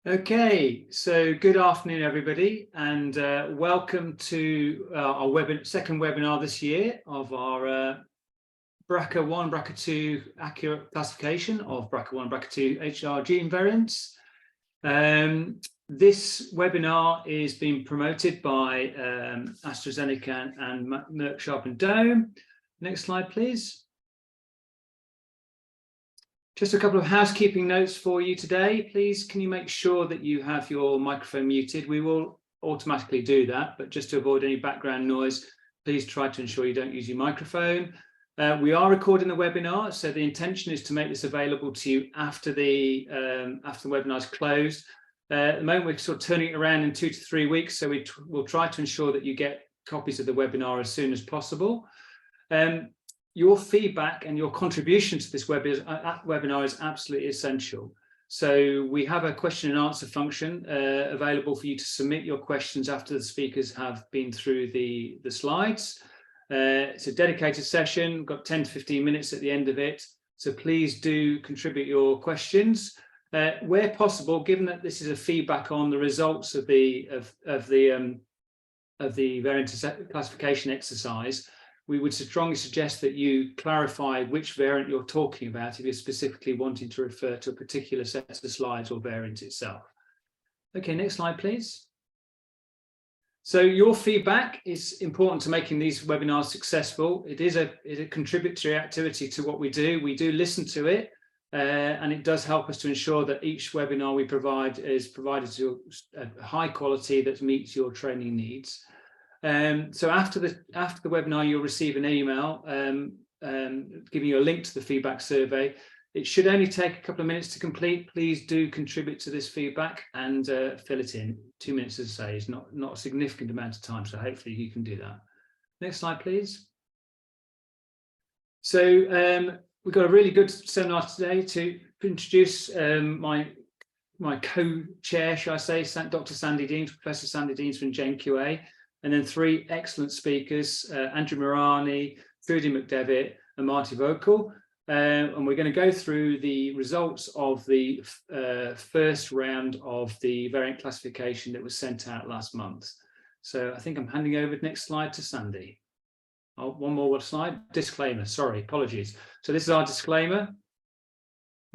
Okay, so good afternoon, everybody, and welcome to our second webinar this year of our BRCA1, BRCA2 accurate classification of BRCA1, BRCA2 HRR gene variants. This webinar is being promoted by AstraZeneca and Merck Sharp and Dohme. Next slide, please. Just a couple of housekeeping notes for you today. Please, can you make sure that you have your microphone muted? We will automatically do that, but just to avoid any background noise, please try to ensure you don't use your microphone. We are recording the webinar, so the intention is to make this available to you after the webinar is closed. At the moment, we're sort of turning it around in 2 to 3 weeks, so we'll try to ensure that you get copies of the webinar as soon as possible. Your feedback and your contribution to this webinar is absolutely essential. So we have a question and answer function available for you to submit your questions after the speakers have been through the slides. It's a dedicated session. We've got 10 to 15 minutes at the end of it. So please do contribute your questions. Where possible, given that this is a feedback on the results of the variant classification exercise, we would strongly suggest that you clarify which variant you're talking about if you're specifically wanting to refer to a particular set of slides or variant itself. Okay, next slide, please. So your feedback is important to making these webinars successful. It is a contributory activity to what we do. We do listen to it, and it does help us to ensure that each webinar we provide is provided to a high quality that meets your training needs. So after the webinar, you'll receive an email giving you a link to the feedback survey. It should only take a couple of minutes to complete. Please do contribute to this feedback and fill it in. 2 minutes, as I say, is not a significant amount of time, so hopefully you can do that. Next slide, please. So we've got a really good seminar today to introduce my co-chair, shall I say, Dr. Sandy Deans, Professor Sandy Deans from GenQA. And then 3 excellent speakers, Andrew Mirani, Trudy McDevitt, and Marty Vocal. And we're going to go through the results of the first round of the variant classification that was sent out last month. So I think I'm handing over the next slide to Sandy. Oh, one more slide. Disclaimer, sorry, apologies. So this is our disclaimer.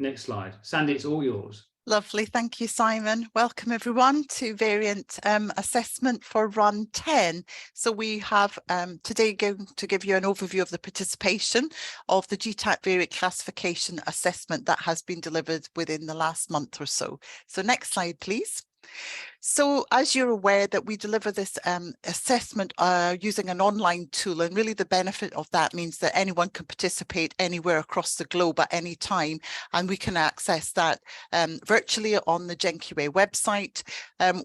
Next slide. Sandy, it's all yours. Lovely, thank you, Simon. Welcome everyone to variant assessment for run 10. So we have today going to give you an overview of the participation of the GTAC variant classification assessment that has been delivered within the last month or so. So next slide, please. So as you're aware that we deliver this assessment using an online tool, and really the benefit of that means that anyone can participate anywhere across the globe at any time, and we can access that virtually on the GenQA website.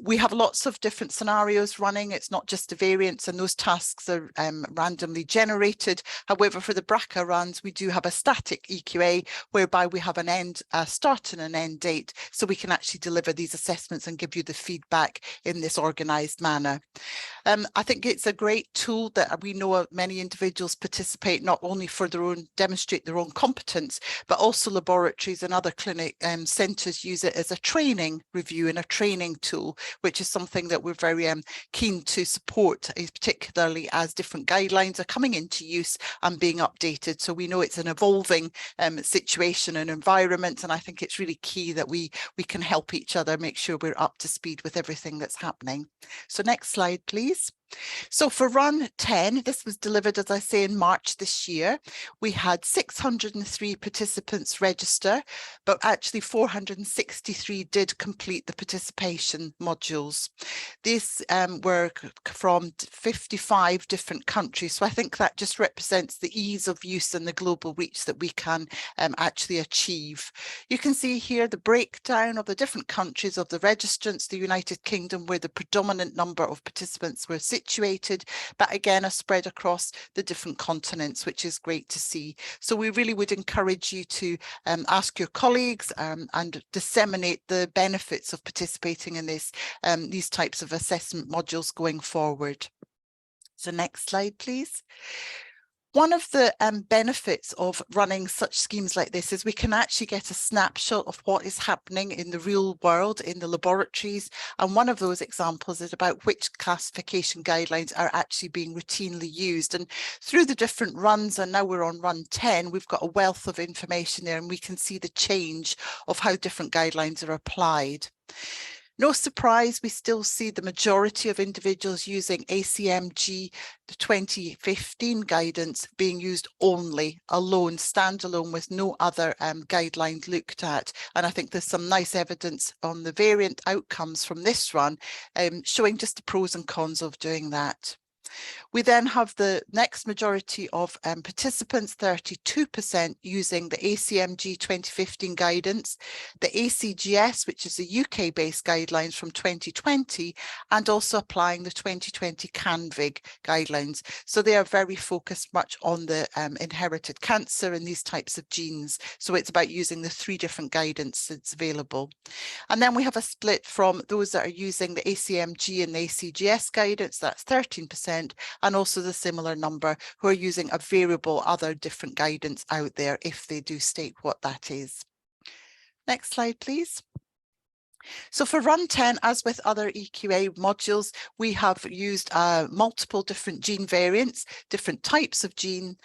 We have lots of different scenarios running. It's not just the variants, and those tasks are randomly generated. However, for the BRCA runs, we do have a static EQA whereby we have a start and an end date, so we can actually deliver these assessments and give you the feedback in this organized manner. I think it's a great tool that we know many individuals participate not only for demonstrate their own competence, but also laboratories and other clinic centres use it as a training review and a training tool, which is something that we're very keen to support, particularly as different guidelines are coming into use and being updated. So we know it's an evolving situation and environment, and I think it's really key that we can help each other make sure we're up to speed with everything that's happening. So next slide, please. So for run 10, this was delivered, as I say, in March this year. We had 603 participants register, but actually 463 did complete the participation modules. These were from 55 different countries. So I think that just represents the ease of use and the global reach that we can actually achieve. You can see here the breakdown of the different countries of the registrants, the United Kingdom, where the predominant number of participants were situated, but again are spread across the different continents, which is great to see. So we really would encourage you to ask your colleagues and disseminate the benefits of participating in these types of assessment modules going forward. So next slide, please. One of the benefits of running such schemes like this is we can actually get a snapshot of what is happening in the real world, in the laboratories. And one of those examples is about which classification guidelines are actually being routinely used. And through the different runs, and now we're on run 10, we've got a wealth of information there, and we can see the change of how different guidelines are applied. No surprise, we still see the majority of individuals using ACMG, the 2015 guidance being used only, alone, standalone, with no other guidelines looked at. And I think there's some nice evidence on the variant outcomes from this run, showing just the pros and cons of doing that. We then have the next majority of participants, 32%, using the ACMG 2015 guidance, the ACGS, which is the UK-based guidelines from 2020, and also applying the 2020 CANVIG guidelines. So they are very focused much on the inherited cancer and these types of genes. So it's about using the 3 different guidance that's available. And then we have a split from those that are using the ACMG and the ACGS guidance, that's 13%, and also the similar number who are using a variable other different guidance out there if they do state what that is. Next slide, please. So for run 10, as with other EQA modules, we have used multiple different gene variants, different types of gene,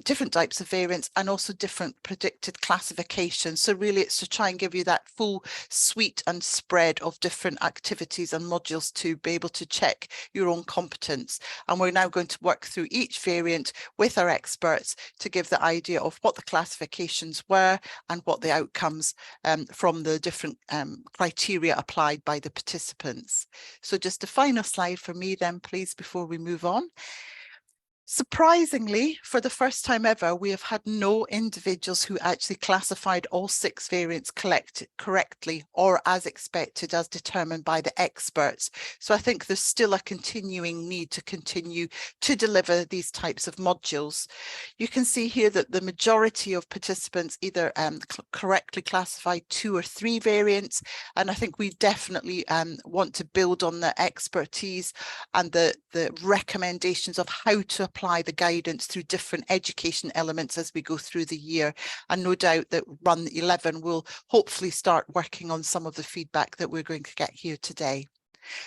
different types of variants, and also different predicted classifications. So really it's to try and give you that full suite and spread of different activities and modules to be able to check your own competence. And we're now going to work through each variant with our experts to give the idea of what the classifications were and what the outcomes from the different criteria applied by the participants. So just a final slide for me then, please, before we move on. Surprisingly, for the first time ever, we have had no individuals who actually classified all 6 variants correctly or as expected, as determined by the experts. So I think there's still a continuing need to continue to deliver these types of modules. You can see here that the majority of participants either correctly classified 2 or 3 variants, and I think we definitely want to build on the expertise and the recommendations of how to apply the guidance through different education elements as we go through the year. And no doubt that run 11 will hopefully start working on some of the feedback that we're going to get here today.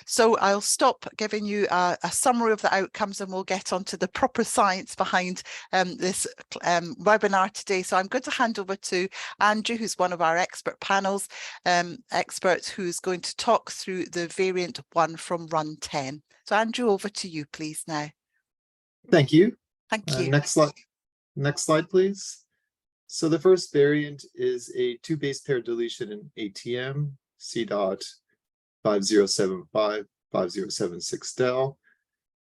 So I'll stop giving you a summary of the outcomes and we'll get on to the proper science behind this webinar today. So I'm going to hand over to Andrew, who's one of our expert panels experts, who's going to talk through the variant 1 from run 10. So Andrew, over to you, please now. Thank you. Thank you. Next slide, please. So the first variant is a 2 base pair deletion in ATM, C.5075, 5076 del.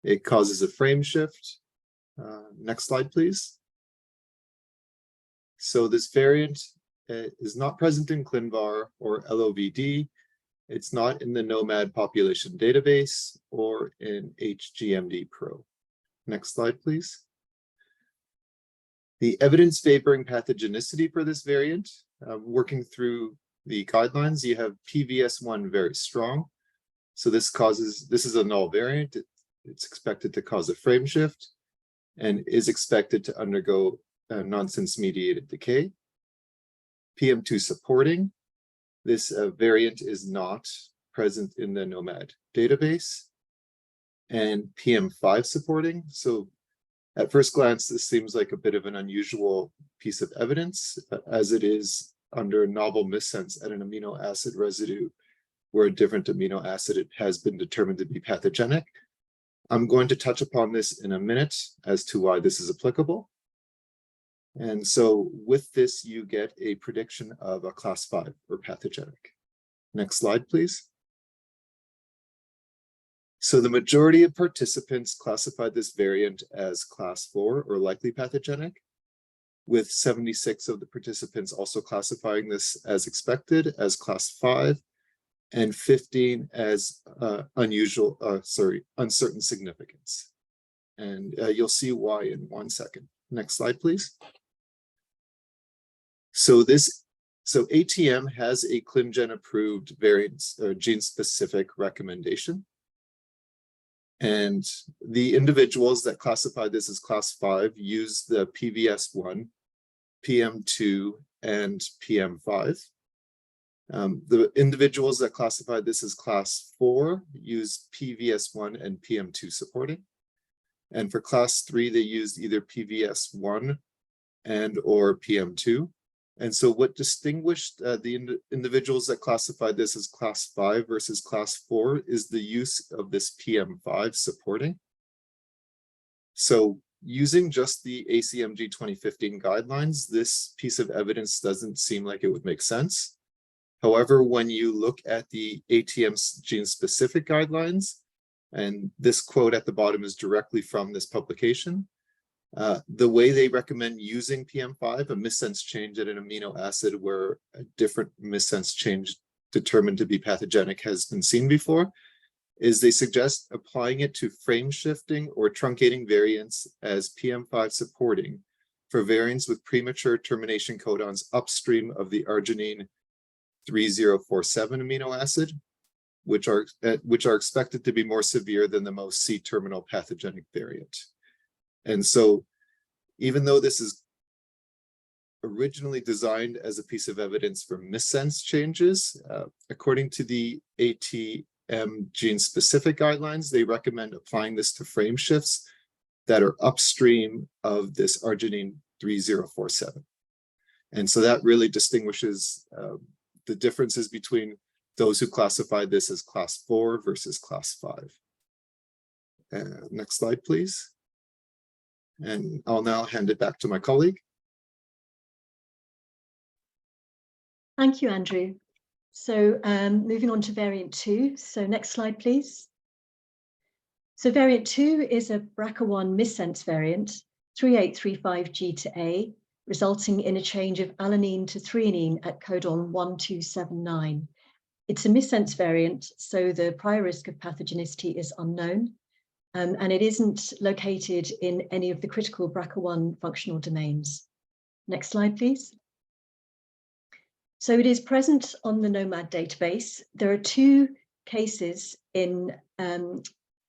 It causes a frame shift. Next slide, please. So this variant is not present in ClinVar or LOVD. It's not in the NOMAD population database or in HGMD Pro. Next slide, please. The evidence favoring pathogenicity for this variant, working through the guidelines, you have PVS1 very strong. So this is a null variant. It's expected to cause a frame shift and is expected to undergo nonsense mediated decay. PM2 supporting, this variant is not present in the NOMAD database. And PM5 supporting. So at first glance, this seems like a bit of an unusual piece of evidence, as it is under novel missense at an amino acid residue where a different amino acid has been determined to be pathogenic. I'm going to touch upon this in a minute as to why this is applicable. And so with this, you get a prediction of a class 5 or pathogenic. Next slide, please. So the majority of participants classified this variant as class 4 or likely pathogenic, with 76 of the participants also classifying this as expected as class 5 and 15 as uncertain significance. And you'll see why in 1 second. Next slide, please. So ATM has a ClinGen approved variant gene specific recommendation. And the individuals that classified this as class 5 used the PVS1, PM2, and PM5. The individuals that classified this as class 4 used PVS1 and PM2 supporting. And for class 3, they used either PVS1 and or PM2. And so what distinguished the individuals that classified this as class 5 versus class 4 is the use of this PM5 supporting. So using just the ACMG 2015 guidelines, this piece of evidence doesn't seem like it would make sense. However, when you look at the ATM gene-specific guidelines, and this quote at the bottom is directly from this publication, the way they recommend using PM5, a missense change at an amino acid where a different missense change determined to be pathogenic has been seen before, is they suggest applying it to frame shifting or truncating variants as PM5 supporting for variants with premature termination codons upstream of the arginine 3047 amino acid, which are expected to be more severe than the most C-terminal pathogenic variant. And so even though this is originally designed as a piece of evidence for missense changes, according to the ATM gene-specific guidelines, they recommend applying this to frame shifts that are upstream of this arginine 3047. And so that really distinguishes the differences between those who classified this as class 4 versus class 5. Next slide, please. And I'll now hand it back to my colleague. Thank you, Andrew. So moving on to variant 2. So next slide, please. So variant 2 is a BRCA1 missense variant, 3835G to A, resulting in a change of alanine to threonine at codon 1279. It's a missense variant, so the prior risk of pathogenicity is unknown, and it isn't located in any of the critical BRCA1 functional domains. Next slide, please. So it is present on the NOMAD database. There are 2 cases in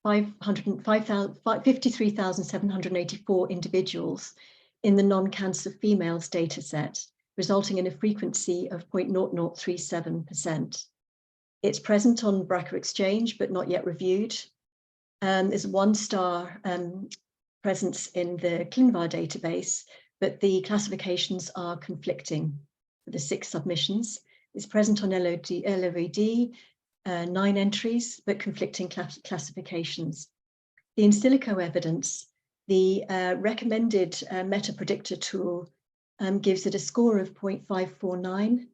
53,784 individuals in the non-cancer females dataset, resulting in a frequency of 0.0037%. It's present on BRCA Exchange, but not yet reviewed. There's 1-star presence in the ClinVar database, but the classifications are conflicting for the 6 submissions. It's present on LOVD, 9 entries, but conflicting classifications. The in silico evidence, the recommended meta predictor tool gives it a score of 0.549,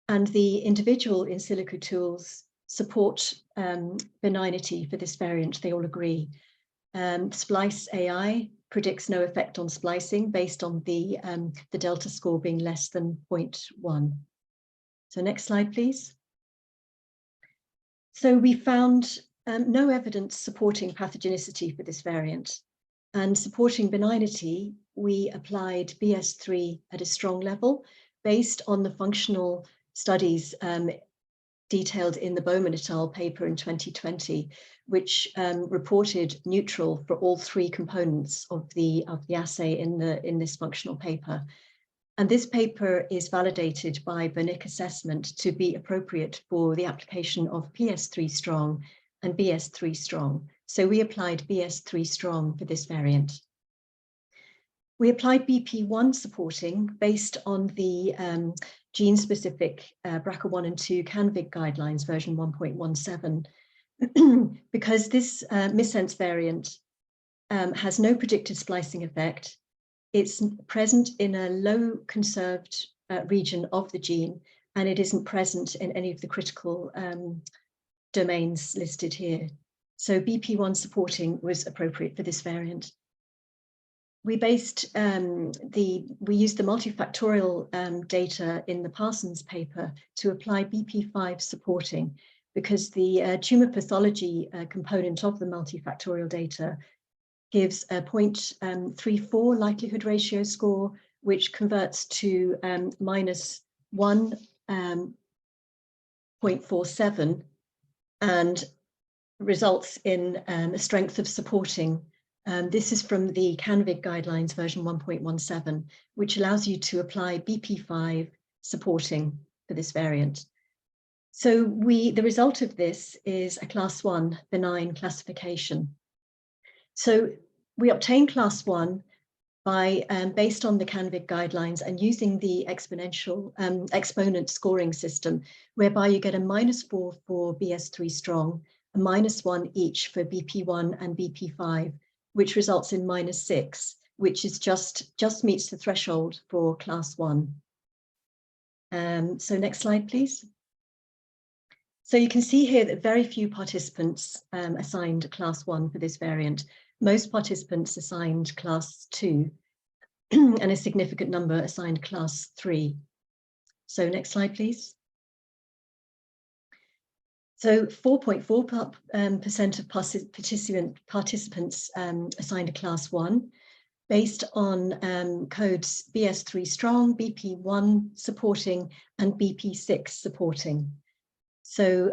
and the individual in silico tools support benignity for this variant. They all agree. Splice AI predicts no effect on splicing based on the delta score being less than 0.1. So next slide, please. So we found no evidence supporting pathogenicity for this variant, and supporting benignity, we applied BS3 at a strong level based on the functional studies detailed in the Bowman et al. Paper in 2020, which reported neutral for all 3 components of the assay in this functional paper. And this paper is validated by Bernick assessment to be appropriate for the application of PS3 strong and BS3 strong. So we applied BS3 strong for this variant. We applied BP1 supporting based on the gene-specific BRCA1 and 2 CanVig guidelines version 1.17, because this missense variant has no predicted splicing effect. It's present in a low conserved region of the gene, and it isn't present in any of the critical domains listed here. So BP1 supporting was appropriate for this variant. We based we used the multifactorial data in the Parsons paper to apply BP5 supporting, because the tumor pathology component of the multifactorial data gives a 0.34 likelihood ratio score, which converts to minus 1.47, and results in a strength of supporting. This is from the CANVIG guidelines version 1.17, which allows you to apply BP5 supporting for this variant. So the result of this is a class 1 benign classification. So we obtain class 1 by based on the CANVIG guidelines and using the exponent scoring system, whereby you get a -4 for BS3 strong, a -1 each for BP1 and BP5, which results in -6, which is just meets the threshold for class 1. So next slide, please. So you can see here that very few participants assigned class 1 for this variant. Most participants assigned class 2 and a significant number assigned class 3. So next slide, please. So 4.4% of participants assigned a class 1 based on codes BS3 strong, BP1 supporting, and BP6 supporting. So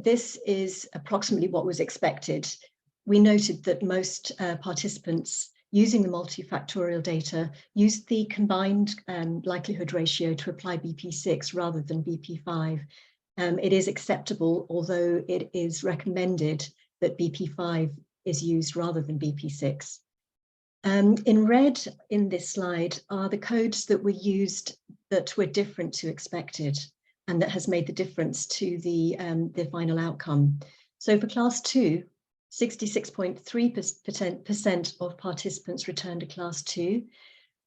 this is approximately what was expected. We noted that most participants using the multifactorial data used the combined likelihood ratio to apply BP6 rather than BP5. It is acceptable, although it is recommended that BP5 is used rather than BP6. In red in this slide are the codes that were used that were different to expected, and that has made the difference to the final outcome. So for class 2, 66.3% of participants returned a class 2,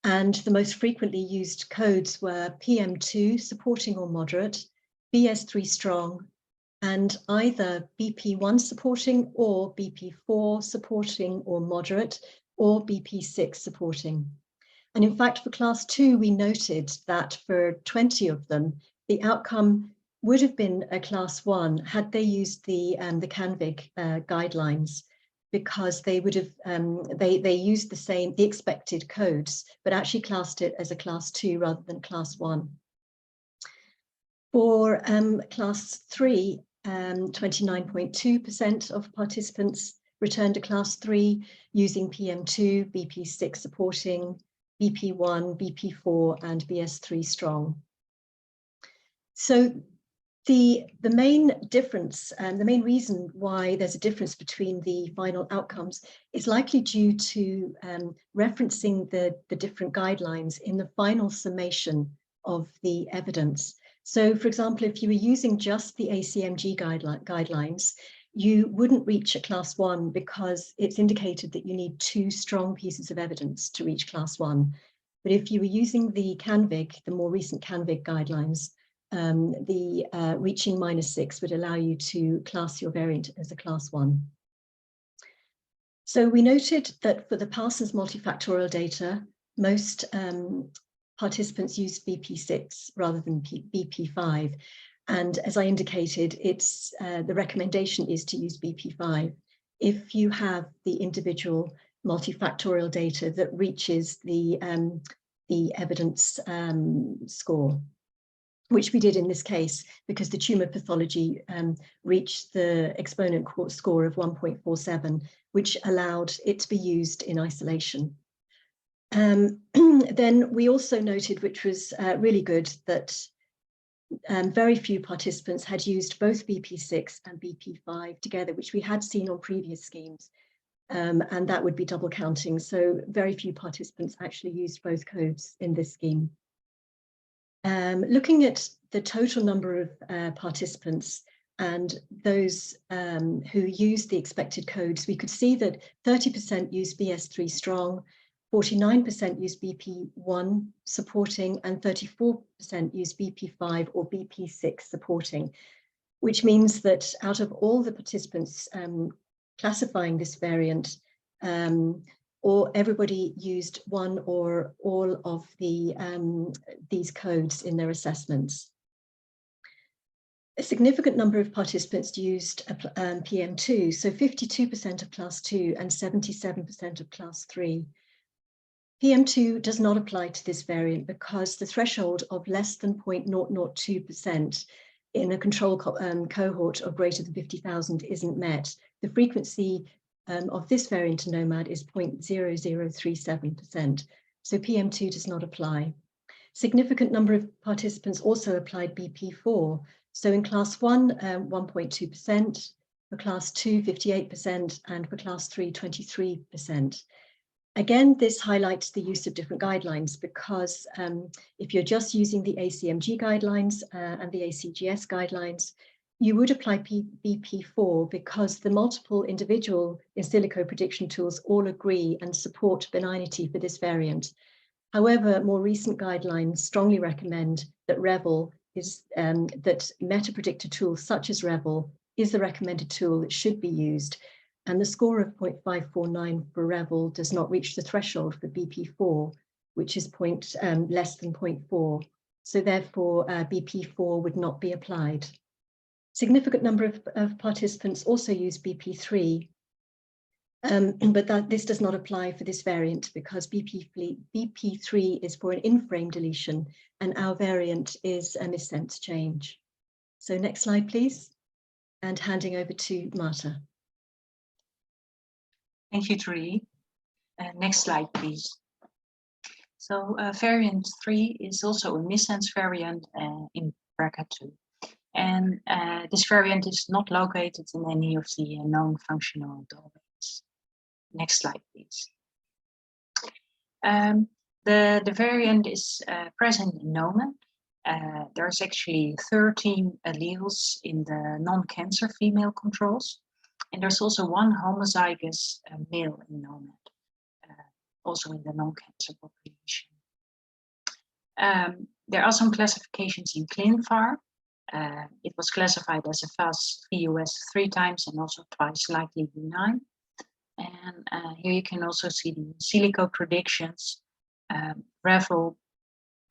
and the most frequently used codes were PM2 supporting or moderate, BS3 strong, and either BP1 supporting or BP4 supporting or moderate, or BP6 supporting. And in fact, for class 2, we noted that for 20 of them, the outcome would have been a class 1 had they used the CANVIG guidelines, because they would have they used the expected codes, but actually classed it as a class 2 rather than class 1. For class 3, 29.2% of participants returned a class 3 using PM2, BP6 supporting, BP1, BP4, and BS3 strong. So the main difference and the main reason why there's a difference between the final outcomes is likely due to referencing the different guidelines in the final summation of the evidence. So, for example, if you were using just the ACMG guidelines, you wouldn't reach a class 1 because it's indicated that you need 2 strong pieces of evidence to reach class 1. But if you were using the CANVIG, the more recent CANVIG guidelines, reaching -6 would allow you to class your variant as a class 1. So we noted that for the Parsons multifactorial data, most participants used BP6 rather than BP5. And as I indicated, it's the recommendation is to use BP5 if you have the individual multifactorial data that reaches the evidence score, which we did in this case because the tumor pathology reached the exponent score of 1.47, which allowed it to be used in isolation. Then we also noted, which was really good, that very few participants had used both BP6 and BP5 together, which we had seen on previous schemes, and that would be double counting. So very few participants actually used both codes in this scheme. Looking at the total number of participants and those who used the expected codes, we could see that 30% used BS3 strong, 49% used BP1 supporting, and 34% used BP5 or BP6 supporting, which means that out of all the participants classifying this variant, or everybody used one or all of these codes in their assessments. A significant number of participants used PM2, so 52% of class 2 and 77% of class 3. PM2 does not apply to this variant because the threshold of less than 0.002% in a control cohort of greater than 50,000 isn't met, The frequency of this variant in OMAD is 0.0037%, so PM2 does not apply. Significant number of participants also applied BP4. So in class 1, 1.2%, for class 2, 58%, and for class 3, 23%. Again, this highlights the use of different guidelines because if you're just using the ACMG guidelines and the ACGS guidelines, you would apply BP4 because the multiple individual in silico prediction tools all agree and support benignity for this variant. However, more recent guidelines strongly recommend that REVEL is that meta-predictor tools such as REVEL is the recommended tool that should be used. And the score of 0.549 for REVEL does not reach the threshold for BP4, which is less than 0.4. So therefore, BP4 would not be applied. Significant number of participants also use BP3, but this does not apply for this variant because BP3 is for an in-frame deletion and our variant is a missense change. So next slide, please. And handing over to Marta. Thank you, Trudy. Next slide, please. So variant 3 is also a missense variant in BRCA2. And this variant is not located in any of the known functional domains. Next slide, please. The variant is present in Nomen. There's actually 13 alleles in the non-cancer female controls. And there's also one homozygous male in Nomen, also in the non-cancer population. There are some classifications in ClinVar. It was classified as a FAS-VUS 3 times and also twice likely benign. And here you can also see the silico predictions. REVEL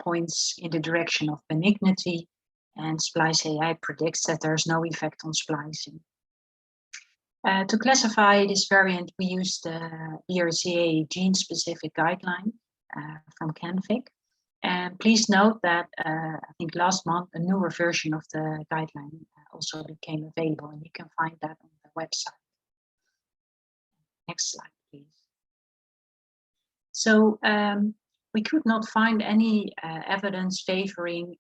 points in the direction of benignity, and Splice AI predicts that there's no effect on splicing. To classify this variant, we used the BRCA gene-specific guideline from CanVic. And please note that I think last month a newer version of the guideline also became available, and you can find that on the website. Next slide, please. So we could not find any evidence favoring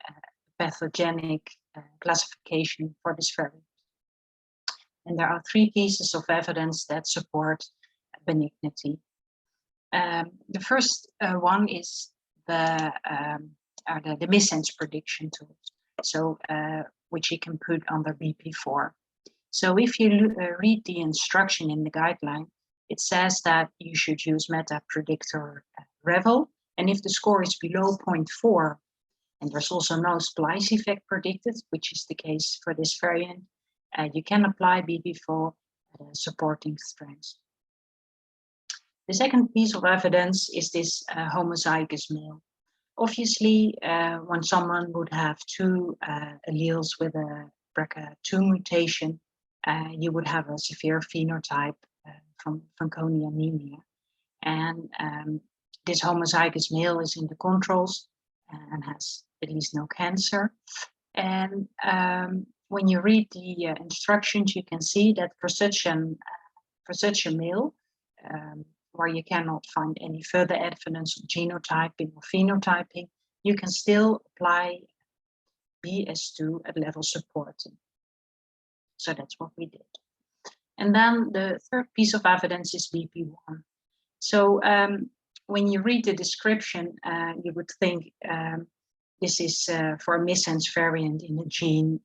pathogenic classification for this variant. And there are 3 pieces of evidence that support benignity. The first one is the missense prediction tools, so which you can put under BP4. So if you read the instruction in the guideline, it says that you should use meta-predictor REVEL, and if the score is below 0.4, and there's also no splice effect predicted, which is the case for this variant, you can apply BP4 supporting strands. The second piece of evidence is this homozygous male. Obviously, when someone would have 2 alleles with a BRCA2 mutation, you would have a severe phenotype from Fanconi anemia. And this homozygous male is in the controls and has at least no cancer. And when you read the instructions, you can see that for such a male, where you cannot find any further evidence of genotyping or phenotyping, you can still apply BS2 at level supporting. So that's what we did. And then the third piece of evidence is BP1. So when you read the description, you would think this is for a missense variant in a gene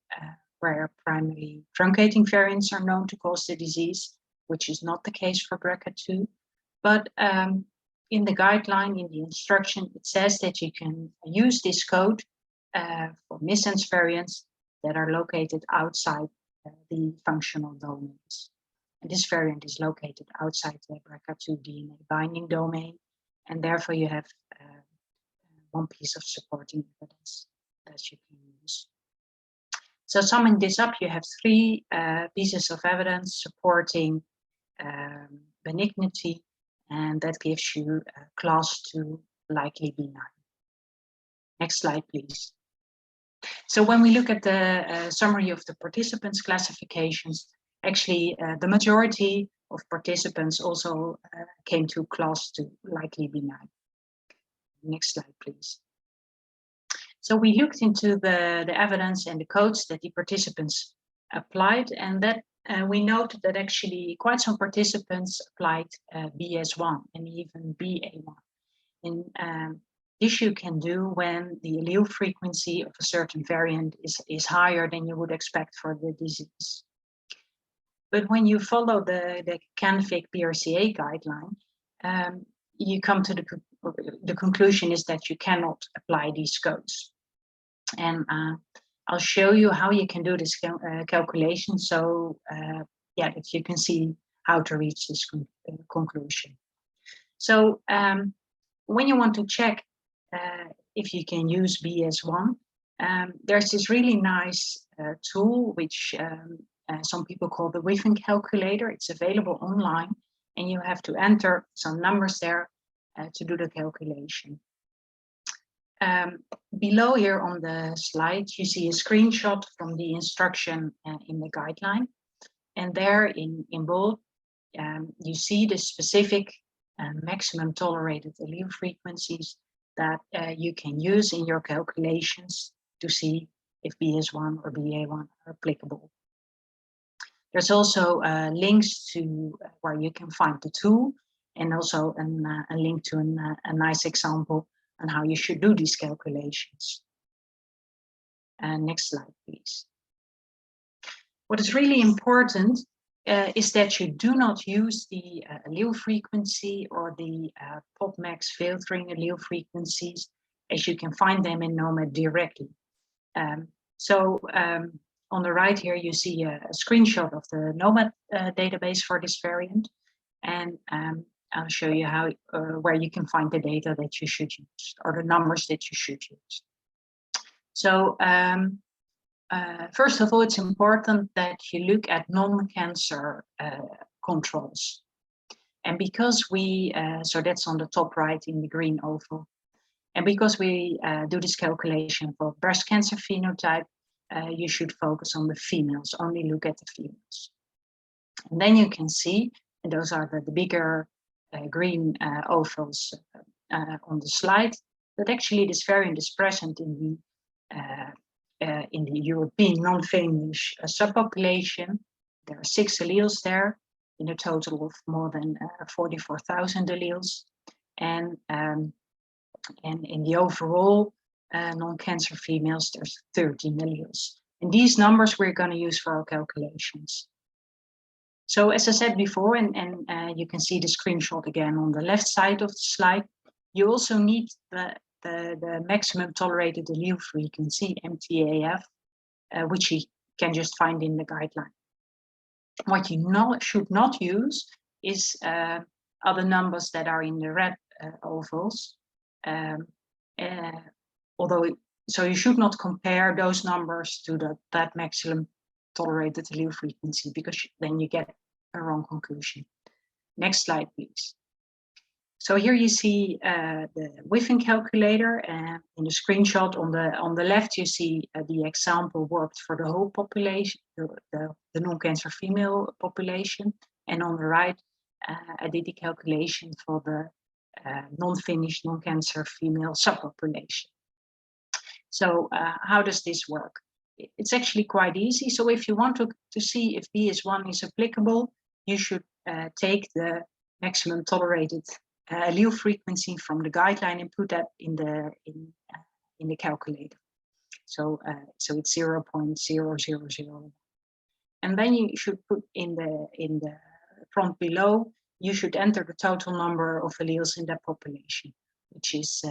where primarily truncating variants are known to cause the disease, which is not the case for BRCA2. But in the guideline, in the instruction, it says that you can use this code for missense variants that are located outside the functional domains. And this variant is located outside the BRCA2 DNA binding domain, and therefore you have one piece of supporting evidence that you can use. So summing this up, you have 3 pieces of evidence supporting benignity, and that gives you class 2 likely benign. Next slide, please. So when we look at the summary of the participants' classifications, Actually, the majority of participants also came to class 2, likely benign. Next slide, please. So we looked into the evidence and the codes that the participants applied, and that we noted that actually quite some participants applied BS1 and even BA1. And this you can do when the allele frequency of a certain variant is higher than you would expect for the disease. But when you follow the CANFIC BRCA guideline, you come to the conclusion is that you cannot apply these codes. And I'll show you how you can do this calculation, so yeah, that you can see how to reach this conclusion. So when you want to check if you can use BS1, there's this really nice tool which some people call the Within calculator. It's available online, and you have to enter some numbers there to do the calculation. Below here on the slide, you see a screenshot from the instruction in the guideline. And there in bold, you see the specific maximum tolerated allele frequencies that you can use in your calculations to see if BS1 or BA1 are applicable. There's also links to where you can find the tool, and also a link to a nice example on how you should do these calculations. Next slide, please. What is really important is that you do not use the allele frequency or the PopMax filtering allele frequencies, as you can find them in NOMAD directly. On the right here, you see a screenshot of the NOMAD database for this variant, and I'll show you how where you can find the data that you should use, or the numbers that you should use. So first of all, it's important that you look at non-cancer controls. And because we, so that's on the top right in the green oval, and because we do this calculation for breast cancer phenotype, you should focus on the females, only look at the females. And then you can see, and those are the bigger green ovals on the slide, that actually this variant is present in the European non-Finnish subpopulation. There are 6 alleles there, in a total of more than 44,000 alleles. And in the overall non-cancer females, there's 13 alleles. And these numbers we're going to use for our calculations. So as I said before, and you can see the screenshot again on the left side of the slide, you also need the maximum tolerated allele frequency, MTAF, which you can just find in the guideline. What you should not use is other numbers that are in the red ovals. So you should not compare those numbers to that maximum tolerated allele frequency, because then you get a wrong conclusion. Next slide, please. So here you see the Within calculator, and in the screenshot on the left you see the example worked for the whole population, the non-cancer female population, and on the right I did the calculation for the non-Finnish non-cancer female subpopulation. So how does this work? It's actually quite easy. So if you want to see if BS1 is applicable, you should take the maximum tolerated allele frequency from the guideline and put that in the calculator. So it's 0.0001. And then you should put in the prompt below, you should enter the total number of alleles in that population, which is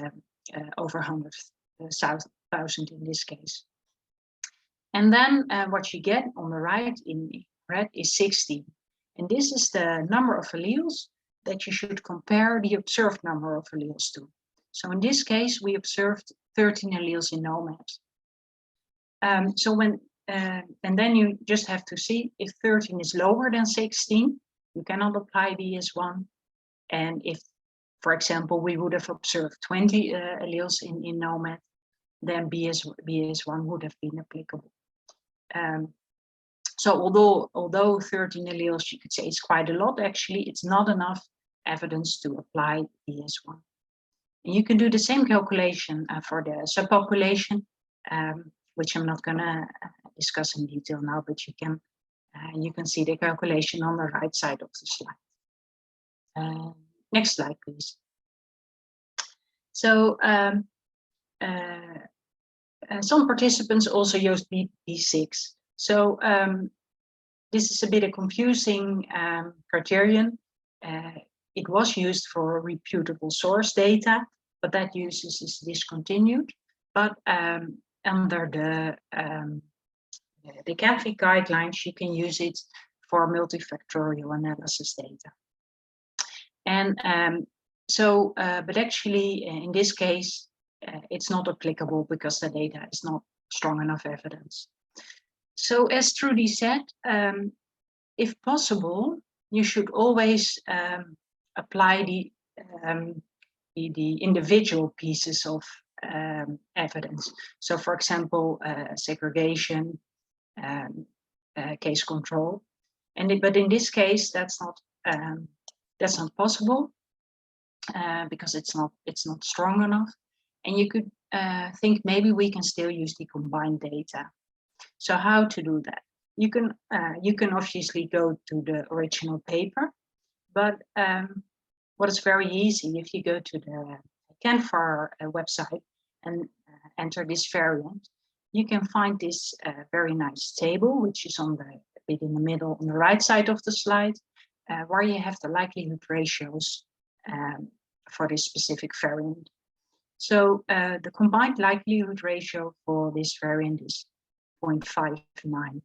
over 100,000 in this case. And then what you get on the right in red is 16. And this is the number of alleles that you should compare the observed number of alleles to. So in this case, we observed 13 alleles in NOMAD. And then you just have to see if 13 is lower than 16, you cannot apply BS1. And if, for example, we would have observed 20 alleles in NOMAD, then BS1 would have been applicable. So although 13 alleles, you could say it's quite a lot, actually, it's not enough evidence to apply BS1. And you can do the same calculation for the subpopulation, which I'm not going to discuss in detail now, but you can see the calculation on the right side of the slide. Next slide, please. So some participants also used BP6. So this is a bit of confusing criterion. It was used for reputable source data, but that use is discontinued. But under the CAFI guidelines, you can use it for multifactorial analysis data. And but actually, in this case, it's not applicable because the data is not strong enough evidence. So as Trudy said, if possible, you should always apply the individual pieces of evidence. So for example, segregation, case control, but in this case, that's not possible because it's not strong enough. And you could think maybe we can still use the combined data. So how to do that? You can obviously go to the original paper, but what is very easy, if you go to the CanFAR website and enter this variant, you can find this very nice table, which is a bit in the middle on the right side of the slide, where you have the likelihood ratios for this specific variant. So the combined likelihood ratio for this variant is 0.59.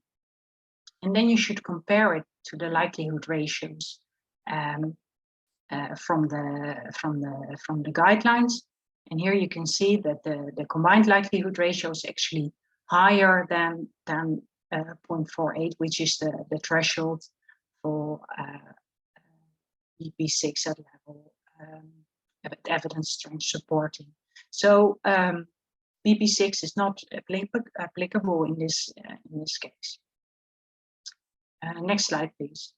And then you should compare it to the likelihood ratios from the guidelines. And here you can see that the combined likelihood ratio is actually higher than 0.48, which is the threshold for BP6 at level evidence strength supporting. So BP6 is not applicable in this case. Next slide, please.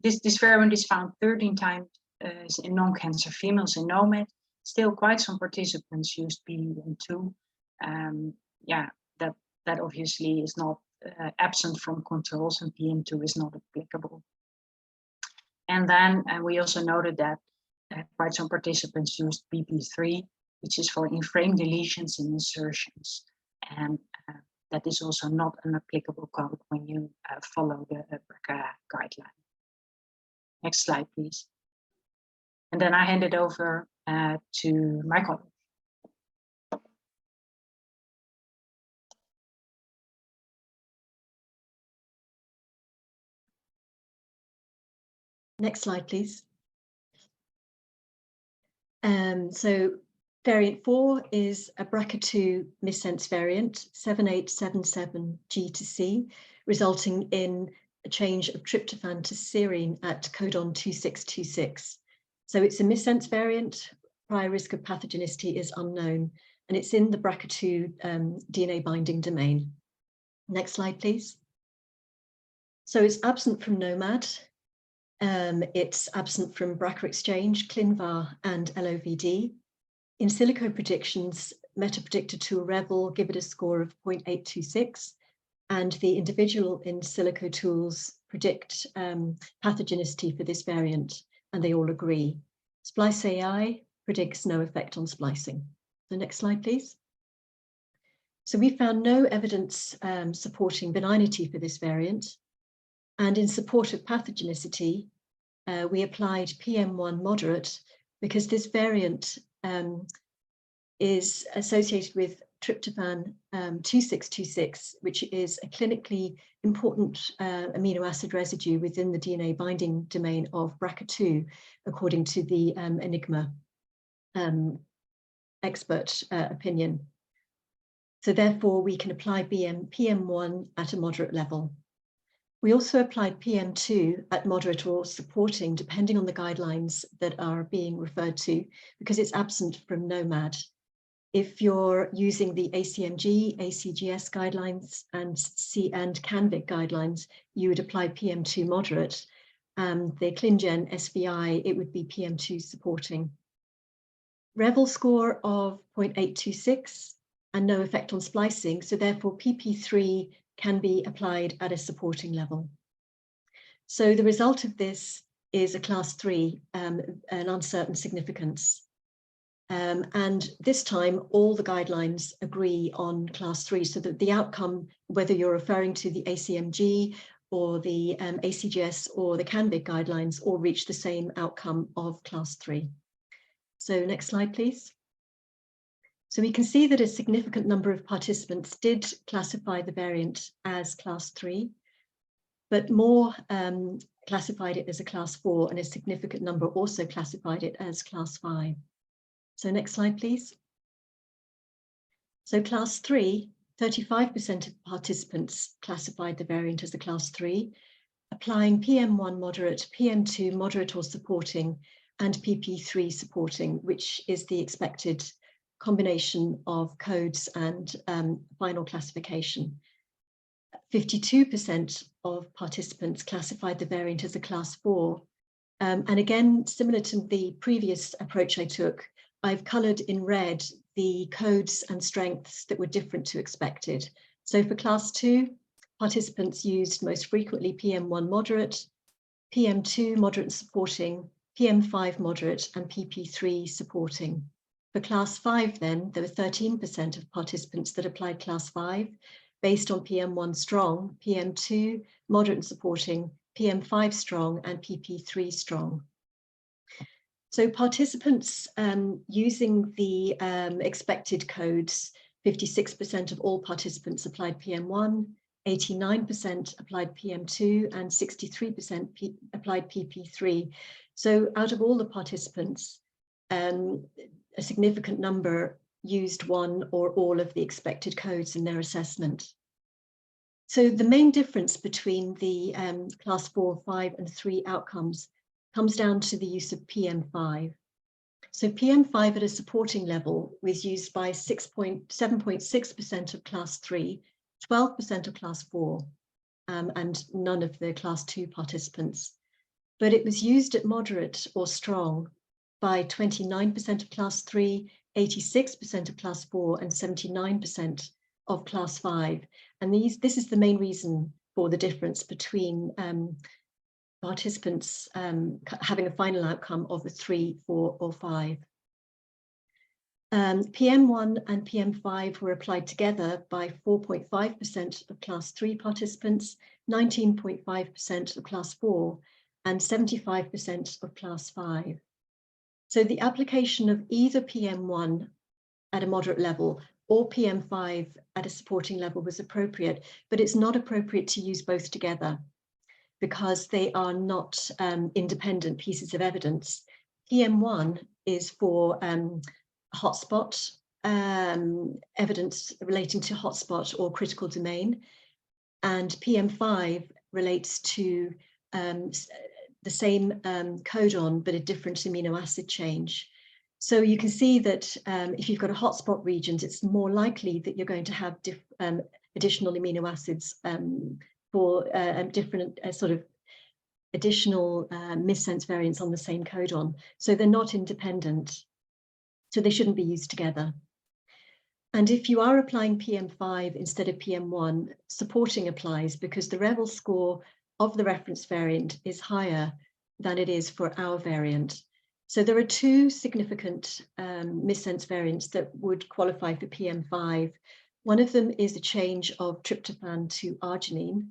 This variant is found 13 times in non-cancer females in NOMAD. Still, quite some participants used PM2. That obviously is not absent from controls, and PM2 is not applicable. And then we also noted that quite some participants used BP3, which is for in-frame deletions and insertions. And that is also not an applicable code when you follow the BRCA guideline. Next slide, please. And then I hand it over to my colleague. Next slide, please. So variant 4 is a BRCA2 missense variant, 7877G to C, resulting in a change of tryptophan to serine at codon 2626. So it's a missense variant. Prior risk of pathogenicity is unknown, and it's in the BRCA2 DNA binding domain. Next slide, please. So it's absent from NOMAD. It's absent from BRCA exchange, ClinVar, and LOVD. In silico predictions, meta-predictor tool Rebel give it a score of 0.826, and the individual in silico tools predict pathogenicity for this variant, and they all agree. Splice AI predicts no effect on splicing. The next slide, please. So we found no evidence supporting benignity for this variant. And in support of pathogenicity, we applied PM1 moderate because this variant is associated with tryptophan 2626, which is a clinically important amino acid residue within the DNA binding domain of BRCA2, according to the Enigma expert opinion. So therefore, we can apply PM1 at a moderate level. We also applied PM2 at moderate or supporting, depending on the guidelines that are being referred to, because it's absent from NOMAD. If you're using the ACMG, ACGS guidelines and CANVIC guidelines, you would apply PM2 moderate. The ClinGen SVI, it would be PM2 supporting. Revel score of 0.826 and no effect on splicing, so therefore PP3 can be applied at a supporting level. So the result of this is a class 3, an uncertain significance. And this time, all the guidelines agree on class 3, so that the outcome, whether you're referring to the ACMG or the ACGS or the CANVIC guidelines, all reach the same outcome of class 3. So next slide, please. So we can see that a significant number of participants did classify the variant as class 3, but more classified it as a class 4, and a significant number also classified it as class 5. So next slide, please. So class 3, 35% of participants classified the variant as a class 3, applying PM1 moderate, PM2 moderate or supporting, and PP3 supporting, which is the expected combination of codes and final classification. 52% of participants classified the variant as a class 4. And again, similar to the previous approach I took, I've coloured in red the codes and strengths that were different to expected. So for class 2, participants used most frequently PM1 moderate, PM2 moderate and supporting, PM5 moderate, and PP3 supporting. For class 5 then, there were 13% of participants that applied class 5 based on PM1 strong, PM2 moderate and supporting, PM5 strong, and PP3 strong. So participants using the expected codes, 56% of all participants applied PM1, 89% applied PM2, and 63% applied PP3. So out of all the participants, a significant number used one or all of the expected codes in their assessment. So the main difference between the class 4, 5, and 3 outcomes comes down to the use of PM5. So PM5 at a supporting level was used by 7.6% of class 3, 12% of class 4, and none of the class 2 participants. But it was used at moderate or strong by 29% of class 3, 86% of class 4, and 79% of class 5. And this is the main reason for the difference between participants having a final outcome of a 3, 4, or 5. PM1 and PM5 were applied together by 4.5% of class 3 participants, 19.5% of class 4, and 75% of class 5. So the application of either PM1 at a moderate level or PM5 at a supporting level was appropriate, but it's not appropriate to use both together, because they are not independent pieces of evidence. PM1 is for hotspot, evidence relating to hotspot or critical domain, and PM5 relates to the same codon, but a different amino acid change. So you can see that if you've got a hotspot regions, it's more likely that you're going to have additional amino acids for different sort of additional missense variants on the same codon. So they're not independent. So they shouldn't be used together. And if you are applying PM5 instead of PM1, supporting applies, because the Revel score of the reference variant is higher than it is for our variant. So there are 2 significant missense variants that would qualify for PM5. One of them is a change of tryptophan to arginine,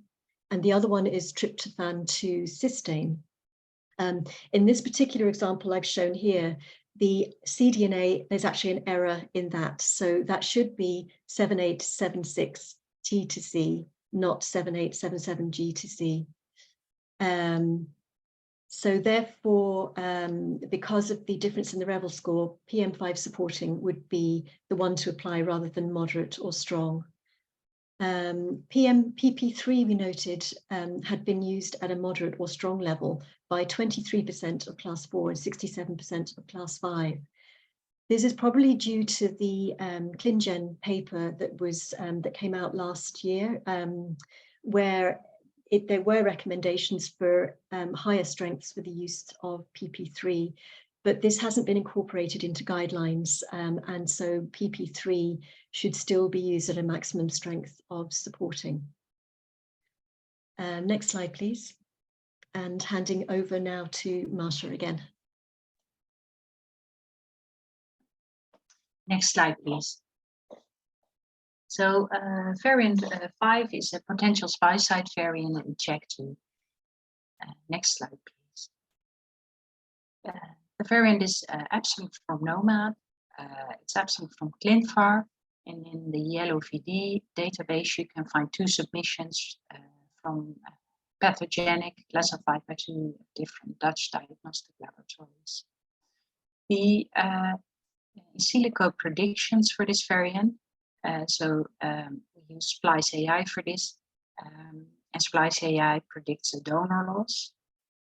and the other one is tryptophan to cysteine. In this particular example I've shown here, the cDNA, there's actually an error in that. So that should be 7876 T to C, not 7877 G to C. So therefore, because of the difference in the Revel score, PM5 supporting would be the one to apply rather than moderate or strong. PP3, we noted, had been used at a moderate or strong level by 23% of class 4 and 67% of class 5. This is probably due to the ClinGen paper that came out last year, where there were recommendations for higher strengths for the use of PP3, but this hasn't been incorporated into guidelines, and so PP3 should still be used at a maximum strength of supporting. Next slide, please. And handing over now to Marsha again. Next slide, please. So variant 5 is a potential spy site variant in CHEK2. Next slide, please. The variant is absent from NOMAD. It's absent from ClinVar. And in the YellowVD database, you can find 2 submissions from pathogenic classified by 2 different Dutch diagnostic laboratories. The in silico predictions for this variant. We use Splice AI for this, and Splice AI predicts a donor loss.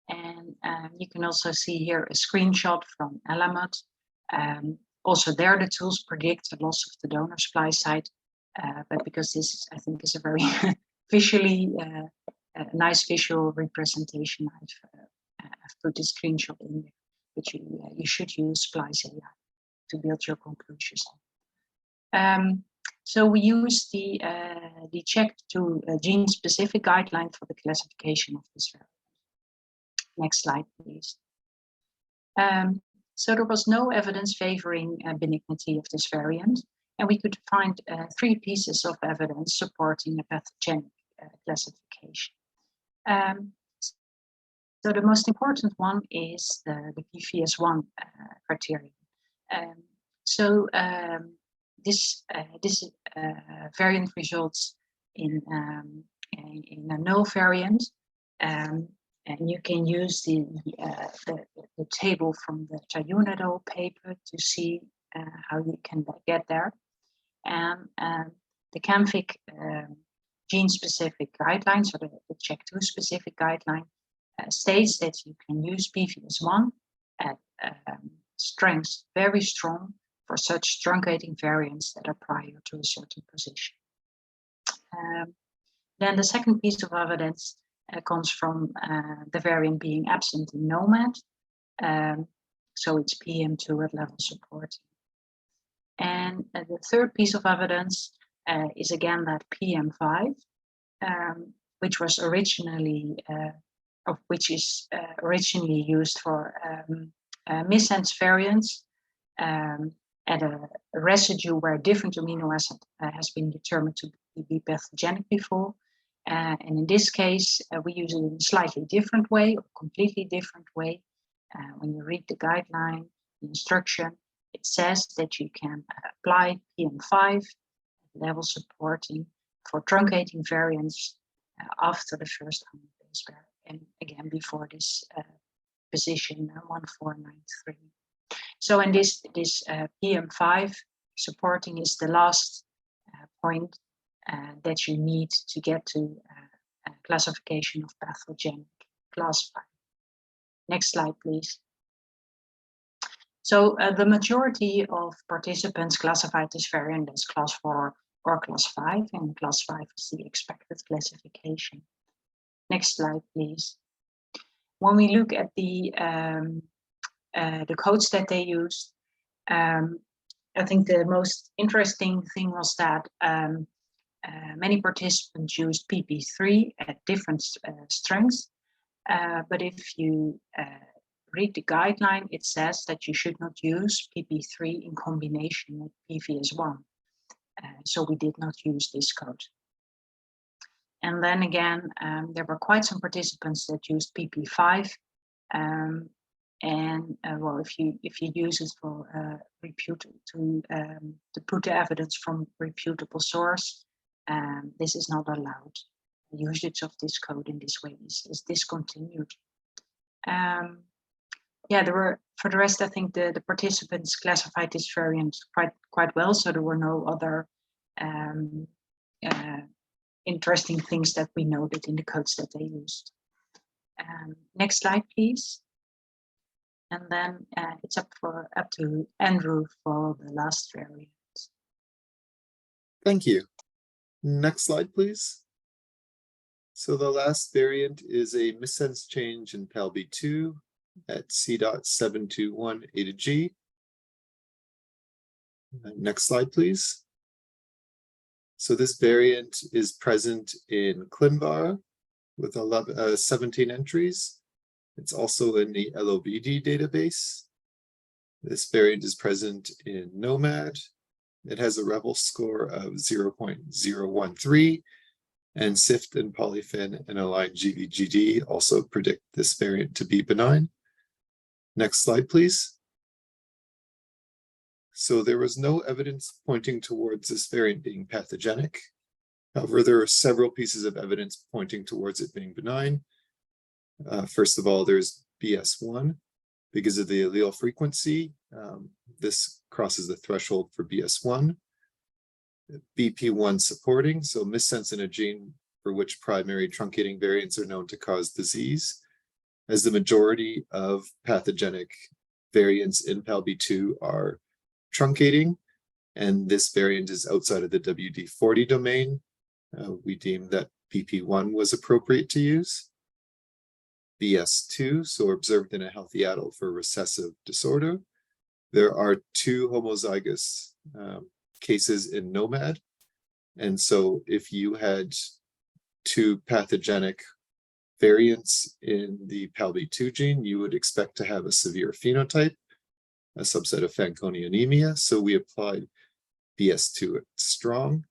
And you can also see here a screenshot from Alamut. Also there the tools predict the loss of the donor splice site, but because this I think is a very visually nice visual representation, I've put the screenshot in there, but you should use Splice AI to build your conclusions. So we use the CHEK2 gene-specific guideline for the classification of this variant. Next slide, please. So there was no evidence favoring benignity of this variant, and we could find 3 pieces of evidence supporting a pathogenic classification. So the most important one is the PVS1 criterion. This variant results in a null variant, and you can use the table from the Tayunadol paper to see how you can get there. And the CAMVIC gene-specific guidelines, or the CHEK2 specific guideline, states that you can use PVS1 at strengths very strong for such truncating variants that are prior to a certain position. Then the second piece of evidence comes from the variant being absent in NOMAD. So it's PM2 at level supporting. And the third piece of evidence is again that PM5, which was originally, originally used for missense variants at a residue where a different amino acid has been determined to be pathogenic before. And in this case, we use it in a slightly different way, or completely different way. When you read the guideline, the instruction, it says that you can apply PM5 level supporting for truncating variants after the first 100 base pair, and again before this position 1493. So in this PM5 supporting is the last point that you need to get to classification of pathogenic class 5. Next slide, please. So the majority of participants classified this variant as class 4 or class 5, and class 5 is the expected classification. Next slide, please. When we look at the codes that they used, I think the most interesting thing was that many participants used PP3 at different strengths, but if you read the guideline, it says that you should not use PP3 in combination with PVS1. So we did not use this code. And then again, there were quite some participants that used PP5. Well, if you use it for to put the evidence from reputable source, this is not allowed. The usage of this code in this way is discontinued. Yeah, there were, for the rest, I think the participants classified this variant quite well, so there were no other interesting things that we noted in the codes that they used. Next slide, please. And then it's up to Andrew for the last variant. Thank you. Next slide, please. So the last variant is a missense change in PALB2 at C.721 A to G. Next slide, please. So this variant is present in ClinVar with 17 entries. It's also in the LOBD database. This variant is present in Nomad. It has a Rebel score of 0.013, and SIFT and Polyfin and Align GVGD also predict this variant to be benign. Next slide, please. So there was no evidence pointing towards this variant being pathogenic. However, there are several pieces of evidence pointing towards it being benign. First of all, there's BS1. Because of the allele frequency, this crosses the threshold for BS1. BP1 supporting, so missense in a gene for which primary truncating variants are known to cause disease, as the majority of pathogenic variants in PALB2 are truncating, and this variant is outside of the WD40 domain. We deemed that BP1 was appropriate to use. BS2, so observed in a healthy adult for recessive disorder. There are 2 homozygous cases in Nomad. And so if you had 2 pathogenic variants in the PALB2 gene, you would expect to have a severe phenotype, a subset of Fanconi anemia. So we applied BS2 at strong.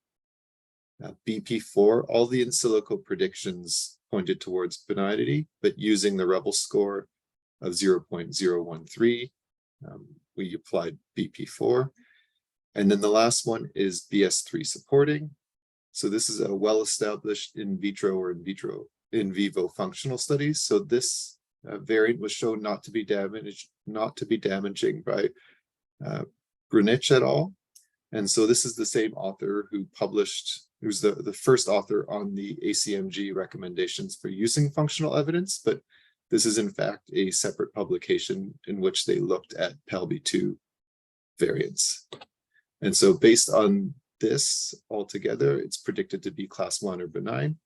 BP4, all the in silico predictions pointed towards benignity, but using the Rebel score of 0.013, we applied BP4. And then the last one is BS3 supporting. So this is a well-established in vitro or in vivo functional studies. So this variant was shown not to be damaging by Brunich et al. And so this is the same author who published, who's the first author on the ACMG recommendations for using functional evidence, but this is in fact a separate publication in which they looked at PALB2 variants. And so based on this altogether, it's predicted to be class 1 or benign.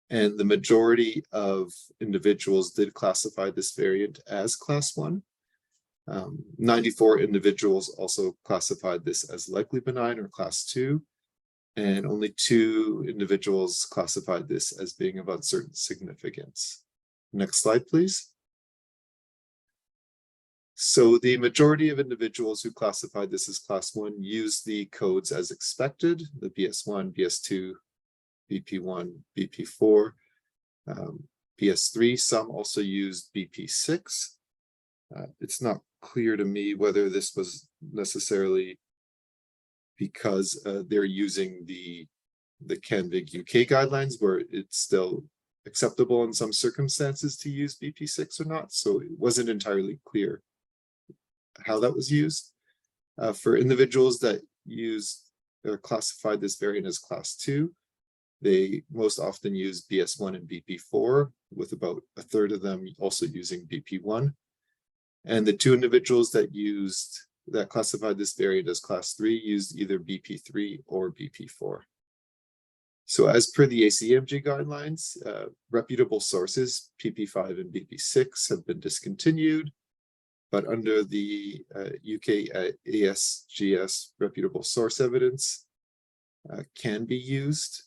And the majority of individuals did classify this variant as class 1. 94 individuals also classified this as likely benign or class 2. And only 2 individuals classified this as being of uncertain significance. Next slide, please. So the majority of individuals who classified this as class 1 used the codes as expected, the BS1, BS2, BP1, BP4, BS3. Some also used BP6. It's not clear to me whether this was necessarily because they're using the CanVig UK guidelines where it's still acceptable in some circumstances to use BP6 or not. So it wasn't entirely clear how that was used. For individuals that used or classified this variant as class 2, they most often use BS1 and BP4, with about a third of them also using BP1. And the 2 individuals that classified this variant as class 3 used either BP3 or BP4. So as per the ACMG guidelines, reputable sources, PP5 and BP6 have been discontinued, but under the UK ASGS reputable source evidence can be used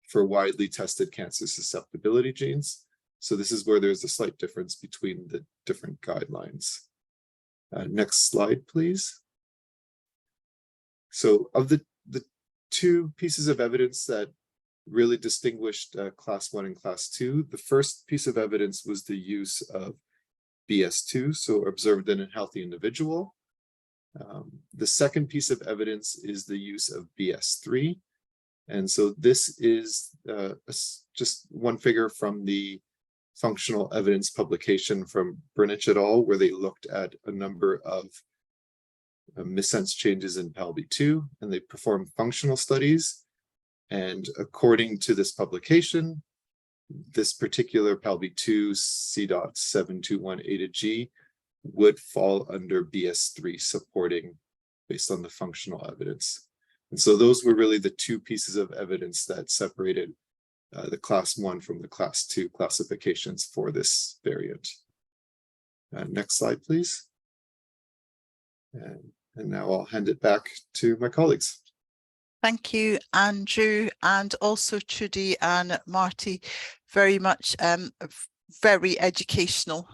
for widely tested cancer susceptibility genes. So this is where there's a slight difference between the different guidelines. Next slide, please. So of the 2 pieces of evidence that really distinguished class 1 and class 2, the first piece of evidence was the use of BS2, so observed in a healthy individual. The second piece of evidence is the use of BS3. And so this is just one figure from the functional evidence publication from Brunich et al., where they looked at a number of missense changes in PALB2, and they performed functional studies. And according to this publication, this particular PALB2 C.721 A to G would fall under BS3 supporting based on the functional evidence. And so those were really the two pieces of evidence that separated the class 1 from the class 2 classifications for this variant. Next slide, please. And now I'll hand it back to my colleagues. Thank you, Andrew, and also Trudy and Marty. Very much very educational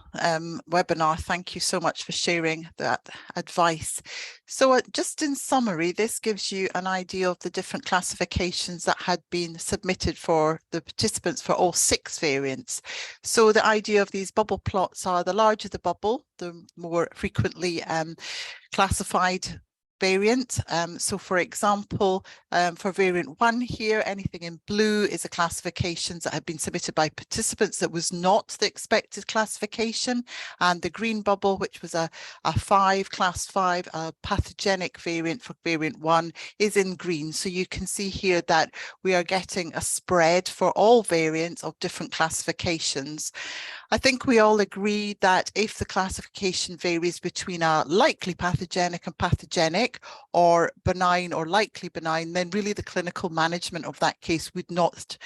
webinar. Thank you so much for sharing that advice. So just in summary, this gives you an idea of the different classifications that had been submitted for the participants for all 6 variants. So the idea of these bubble plots are the larger the bubble, the more frequently classified variant. So for example, for variant 1 here, anything in blue is a classifications that have been submitted by participants that was not the expected classification, and the green bubble, which was a 5, class 5, a pathogenic variant for variant 1, is in green. So you can see here that we are getting a spread for all variants of different classifications. I think we all agree that if the classification varies between a likely pathogenic and pathogenic, or benign or likely benign, then really the clinical management of that case would not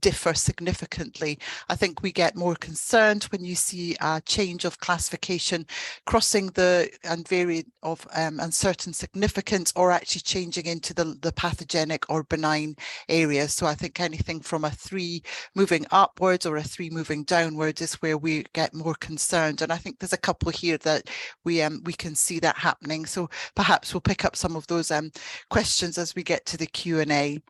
differ significantly. I think we get more concerned when you see a change of classification crossing the variant of uncertain significance, or actually changing into the pathogenic or benign area. So I think anything from a 3 moving upwards or a 3 moving downwards is where we get more concerned. And I think there's a couple here that we can see that happening. So perhaps we'll pick up some of those questions as we get to the Q&A.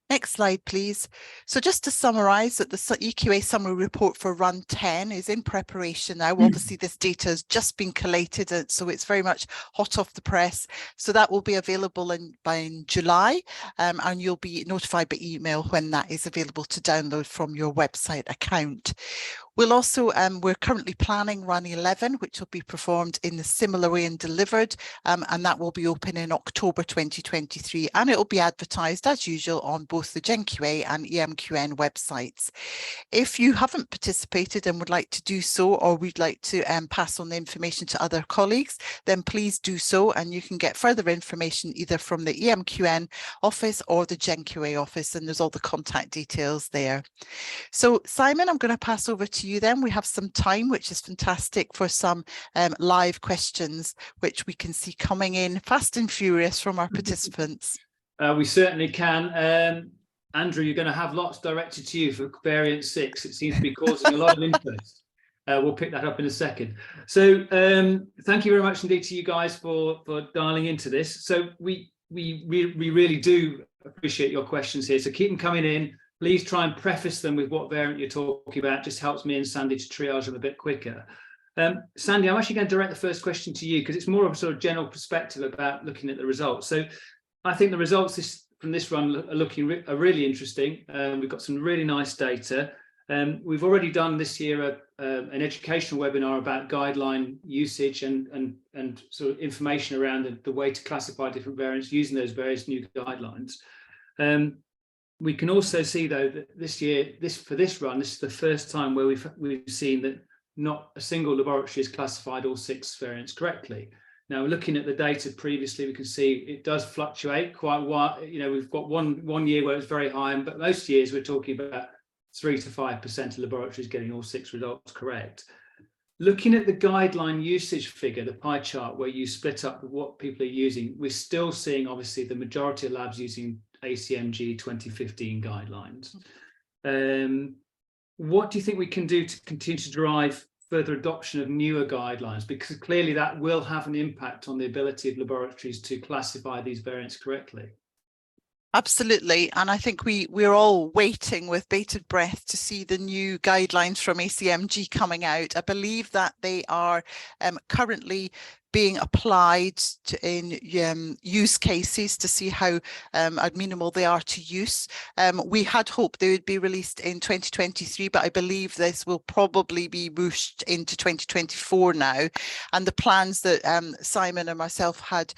Next slide, please. So just to summarise that the EQA summary report for Run 10 is in preparation now. Obviously, this data has just been collated, so it's very much hot off the press. So that will be available by July, and you'll be notified by email when that is available to download from your website account. We'll also, we're currently planning Run 11, which will be performed in the similar way and delivered, and that will be open in October 2023, and it will be advertised as usual on both the GenQA and EMQN websites. If you haven't participated and would like to do so, or would like to pass on the information to other colleagues, then please do so, and you can get further information either from the EMQN office or the GenQA office, and there's all the contact details there. So Simon, I'm going to pass over to you then. We have some time, which is fantastic, for some live questions, which we can see coming in fast and furious from our participants. We certainly can. Andrew, you're going to have lots directed to you for variant 6. It seems to be causing a lot of interest. We'll pick that up in a second. So thank you very much indeed to you guys for dialing into this. So we really do appreciate your questions here. So keep them coming in. Please try and preface them with what variant you're talking about. It just helps me and Sandy to triage them a bit quicker. Sandy, I'm actually going to direct the first question to you because it's more of a sort of general perspective about looking at the results. So I think the results from this run are really interesting. We've got some really nice data. We've already done this year an educational webinar about guideline usage and sort of information around the way to classify different variants using those various new guidelines. We can also see, though, that this year, for this run, this is the first time where we've seen that not a single laboratory has classified all 6 variants correctly. Now, looking at the data previously, we can see it does fluctuate quite wide. You know, we've got one year where it's very high, but most years we're talking about 3 to 5% of laboratories getting all 6 results correct. Looking at the guideline usage figure, the pie chart where you split up what people are using, we're still seeing, obviously, the majority of labs using ACMG 2015 guidelines. What do you think we can do to continue to drive further adoption of newer guidelines? Because clearly that will have an impact on the ability of laboratories to classify these variants correctly. Absolutely, and I think we're all waiting with bated breath to see the new guidelines from ACMG coming out. I believe that they are currently being applied in use cases to see how amenable they are to use. We had hoped they would be released in 2023, but I believe this will probably be pushed into 2024 now. And the plans that Simon and myself had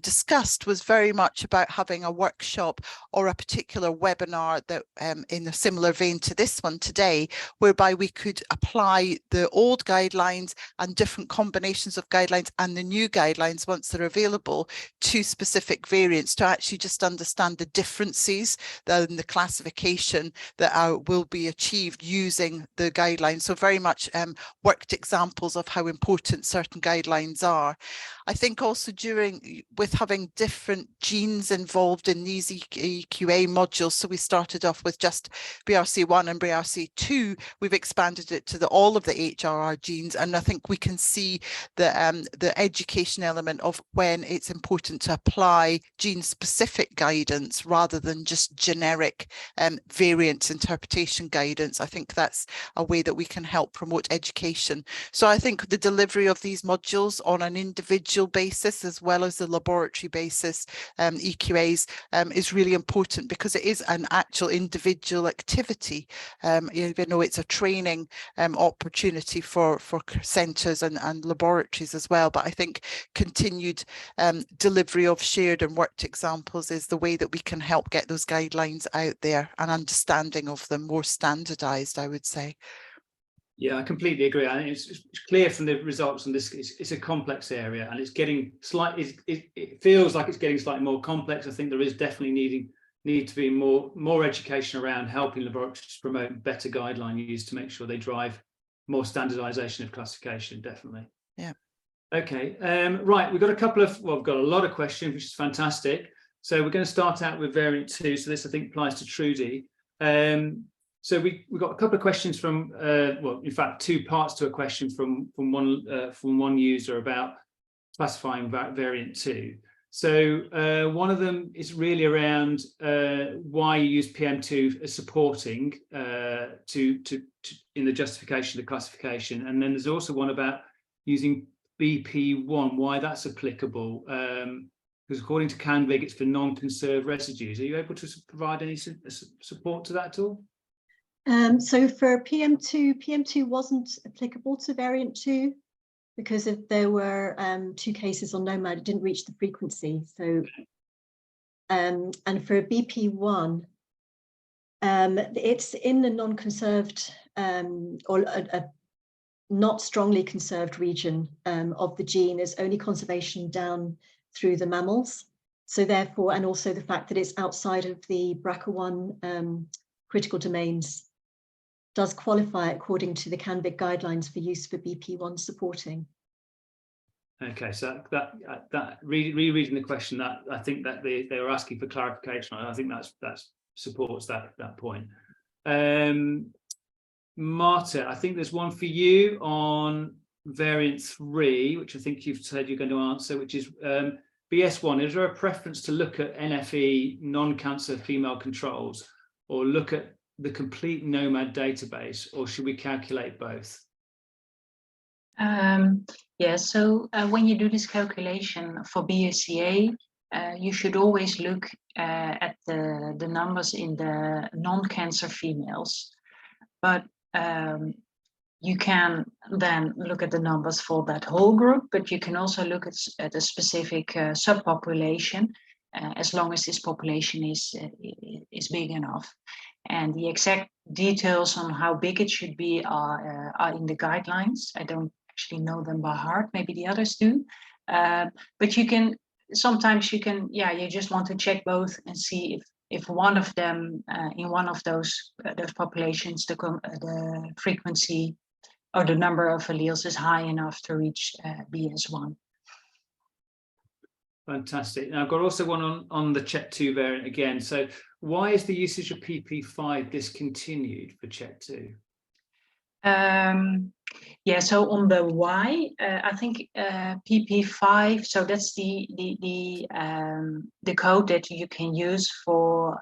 discussed was very much about having a workshop or a particular webinar that in a similar vein to this one today, whereby we could apply the old guidelines and different combinations of guidelines and the new guidelines once they're available to specific variants to actually just understand the differences in the classification that will be achieved using the guidelines. So very much worked examples of how important certain guidelines are. I think also with having different genes involved in these EQA modules, so we started off with just BRCA1 and BRCA2, we've expanded it to all of the HRR genes, and I think we can see the education element of when it's important to apply gene-specific guidance rather than just generic variant interpretation guidance. I think that's a way that we can help promote education. So I think the delivery of these modules on an individual basis as well as the laboratory basis EQAs is really important, because it is an actual individual activity, even though it's a training opportunity for centres and laboratories as well. But I think continued delivery of shared and worked examples is the way that we can help get those guidelines out there and understanding of them more standardised, I would say. Yeah, I completely agree. I think it's clear from the results on this, it's a complex area, and it's getting slightly, it feels like it's getting slightly more complex. I think there is definitely need to be more education around helping laboratories promote better guideline use to make sure they drive more standardization of classification, definitely. Yeah. Okay, right, we've got we've got a lot of questions, which is fantastic. So we're going to start out with variant 2. So this, I think, applies to Trudy. So we've got a couple of questions from, well, in fact, 2 parts to a question from one user about classifying variant 2. So one of them is really around why you use PM2 as supporting in the justification of the classification, and then there's also one about using BP1, why that's applicable. Because according to CanVig, it's for non-conserved residues. Are you able to provide any support to that at all? So for PM2 wasn't applicable to variant 2 because there were 2 cases on Nomad, it didn't reach the frequency. So, and for BP1, it's in the non-conserved or a not strongly conserved region of the gene. There's only conservation down through the mammals. So therefore, and also the fact that it's outside of the BRCA1 critical domains does qualify according to the CanVig guidelines for use for BP1 supporting. Okay, so that rereading the question, that I think that they were asking for clarification. I think that supports that point. Marta, I think there's one for you on variant 3, which I think you've said you're going to answer, which is BS1. Is there a preference to look at NFE non-cancer female controls, or look at the complete Nomad database, or should we calculate both? Yeah, so when you do this calculation for BRCA, you should always look at the numbers in the non-cancer females, but you can then look at the numbers for that whole group, but you can also look at a specific subpopulation, as long as this population is big enough. And the exact details on how big it should be are in the guidelines. I don't actually know them by heart, maybe the others do. But you can, sometimes you can, yeah, you just want to check both and see if one of them, in one of those populations, the frequency or the number of alleles is high enough to reach BS1. Fantastic. Now I've got also one on the CHEK2 variant again. So why is the usage of PP5 discontinued for CHEK2? Yeah, so on the Y, I think PP5. So that's the code that you can use for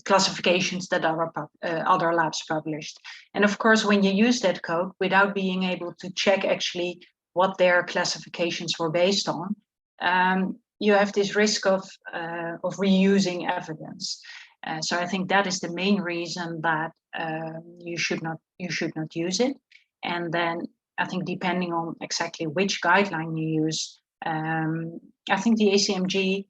classifications that other labs published. And of course, when you use that code without being able to check actually what their classifications were based on, you have this risk of reusing evidence. So I think that is the main reason that you should not use it. And then I think depending on exactly which guideline you use, I think the ACMG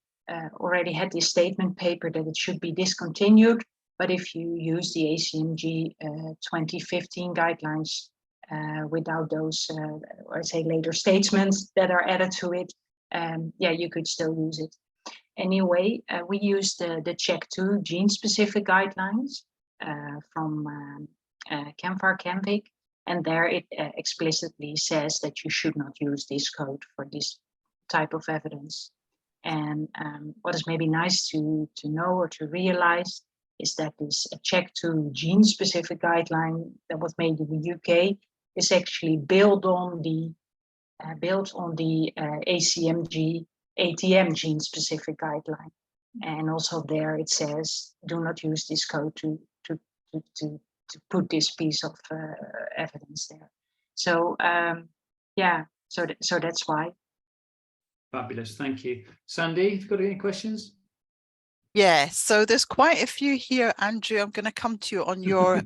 already had this statement paper that it should be discontinued. But if you use the ACMG 2015 guidelines without those, or I say later statements that are added to it, yeah, you could still use it. Anyway, we use the CHEK2 gene-specific guidelines from CAMVIC, and there it explicitly says that you should not use this code for this type of evidence. And what is maybe nice to know or to realize is that this CHEK2 gene-specific guideline that was made in the UK is actually built on the ACMG ATM gene-specific guideline, and also there it says do not use this code to put this piece of evidence there. So yeah, so that's why. Fabulous, thank you. Sandy, have you got any questions? Yeah, so there's quite a few here, Andrew. I'm going to come to you on your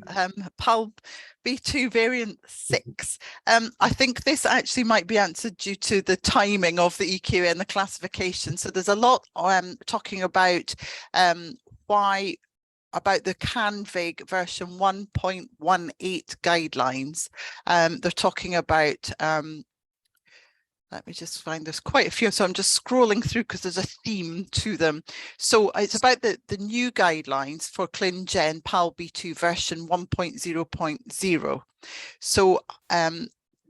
PALB2 variant 6. I think this actually might be answered due to the timing of the EQA and the classification. So there's a lot talking about why about the CAMVIC version 1.18 guidelines. They're talking about let me just find, there's quite a few, so I'm just scrolling through because there's a theme to them. So it's about the new guidelines for ClinGen PALB2 version 1.0.0. So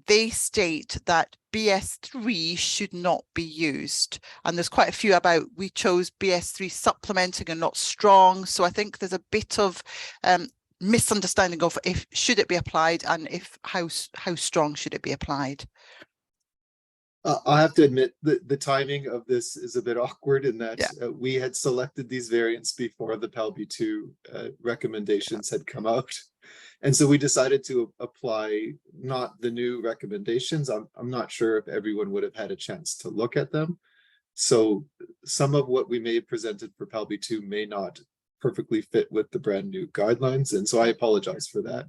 they state that BS3 should not be used. And there's quite a few about, we chose BS3 supplementing and not strong. So I think there's a bit of misunderstanding of if should it be applied and if how strong should it be applied. I have to admit that the timing of this is a bit awkward in that we had selected these variants before the PALB2 recommendations had come out. And so we decided to apply not the new recommendations. I'm not sure if everyone would have had a chance to look at them. So some of what we may have presented for PALB2 may not perfectly fit with the brand new guidelines. And so I apologize for that.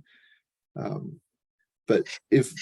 But if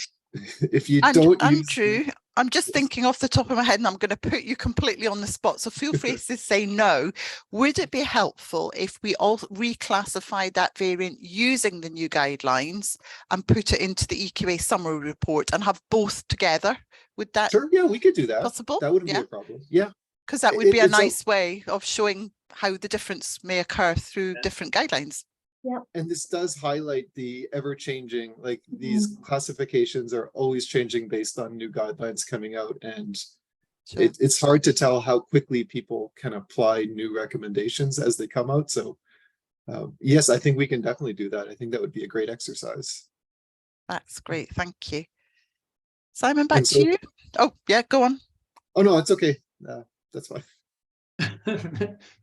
you don't Andrew, I'm just thinking off the top of my head, and I'm going to put you completely on the spot, so feel free to say no. Would it be helpful if we all reclassified that variant using the new guidelines and put it into the EQA summary report and have both together? Would that Sure, yeah, we could do that. Possible? That wouldn't be a problem. Yeah. Because that would be a nice way of showing how the difference may occur through different guidelines. Yeah. And this does highlight the ever-changing, like these classifications are always changing based on new guidelines coming out. And it's hard to tell how quickly people can apply new recommendations as they come out. So yes, I think we can definitely do that. I think that would be a great exercise. That's great. Thank you. Simon, back to you. Oh, yeah, go on. Oh, no, it's okay. That's fine.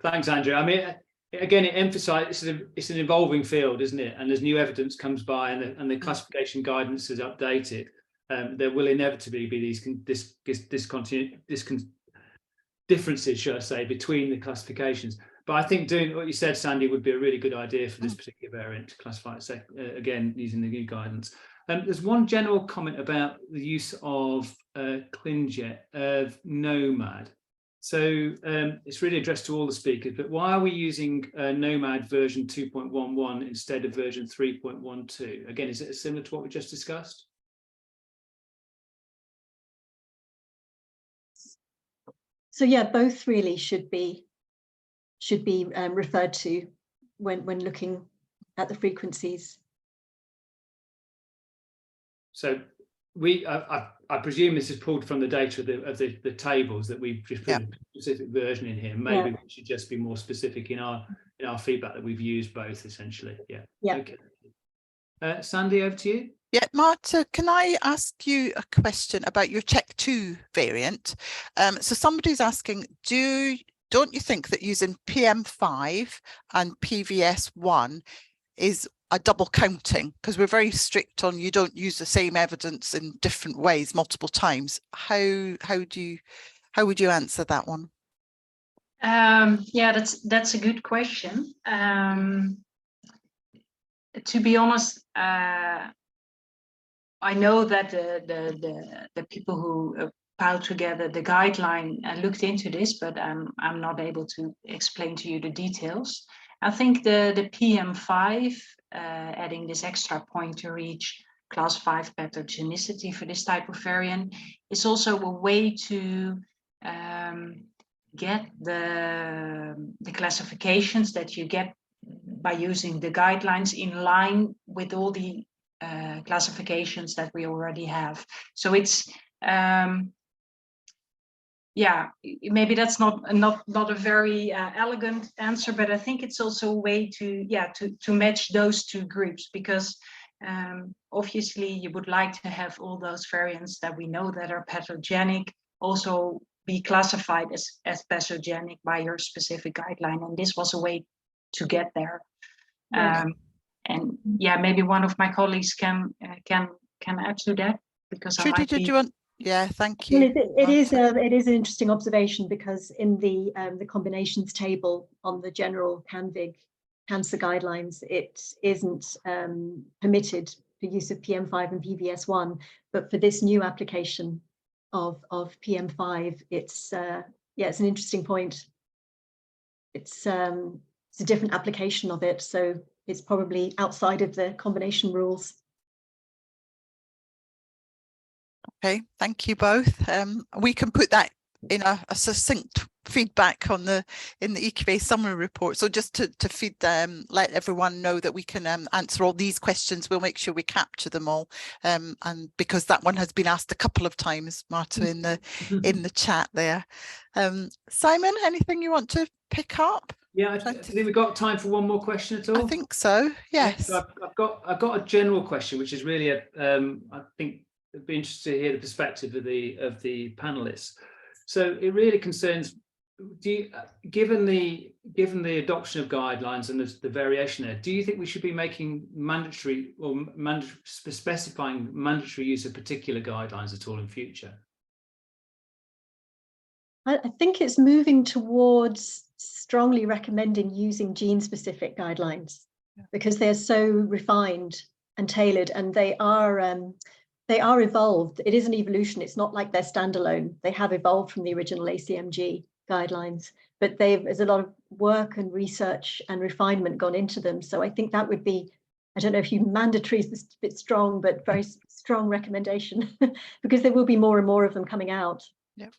Thanks, Andrew. I mean, again, it emphasizes it's an evolving field, isn't it? And as new evidence comes by and the classification guidance is updated, there will inevitably be these differences, should I say, between the classifications. But I think doing what you said, Sandy, would be a really good idea for this particular variant to classify it, again, using the new guidance. There's one general comment about the use of ClinGen of Nomad. So it's really addressed to all the speakers, but why are we using Nomad version 2.11 instead of version 3.12? Again, is it similar to what we just discussed? So yeah, both really should be referred to when looking at the frequencies. So I presume this is pulled from the data of the tables that we've just put a specific version in here. Maybe we should just be more specific in our feedback that we've used both, essentially. Yeah. Okay. Sandy, over to you. Yeah, Marta, can I ask you a question about your CHEK2 variant? So somebody's asking, do don't you think that using PM5 and PVS1 is a double counting? Because we're very strict on you don't use the same evidence in different ways multiple times. How would you answer that one? Yeah, that's a good question. To be honest, I know that the people who piled together the guideline looked into this, but I'm not able to explain to you the details. I think the PM5 adding this extra point to reach class 5 pathogenicity for this type of variant is also a way to get the classifications that you get by using the guidelines in line with all the classifications that we already have. So it's yeah, maybe that's not a very elegant answer, but I think it's also a way to match those two groups, because obviously you would like to have all those variants that we know that are pathogenic also be classified as pathogenic by your specific guideline, and this was a way to get there. And yeah, maybe one of my colleagues can add to that, because Trudy, I might did you want? Yeah, thank you. Well, it is an interesting observation, because in the combinations table on the general CanVig cancer guidelines, it isn't permitted the use of PM5 and PVS1, but for this new application of PM5, it's it's an interesting point. It's a different application of it, so it's probably outside of the combination rules. Okay, thank you both. We can put that in a succinct feedback in the EQA summary report. So just to feed let everyone know that we can answer all these questions. We'll make sure we capture them all, and because that one has been asked a couple of times, Marta, in the chat there. Simon, anything you want to pick up? Yeah, I think we've got time for one more question at all. I think so. Yes. So I've got a general question, which is really I think it'd be interesting to hear the perspective of the panelists. So it really concerns, given the adoption of guidelines and the variation there, do you think we should be making mandatory or specifying mandatory use of particular guidelines at all in future? I think it's moving towards strongly recommending using gene-specific guidelines, because they're so refined and tailored, and they are evolved. It is an evolution. It's not like they're standalone. They have evolved from the original ACMG guidelines, but there's a lot of work and research and refinement gone into them. So I think that would be, I don't know if mandatory is a bit strong, but very strong recommendation, because there will be more and more of them coming out. Yep.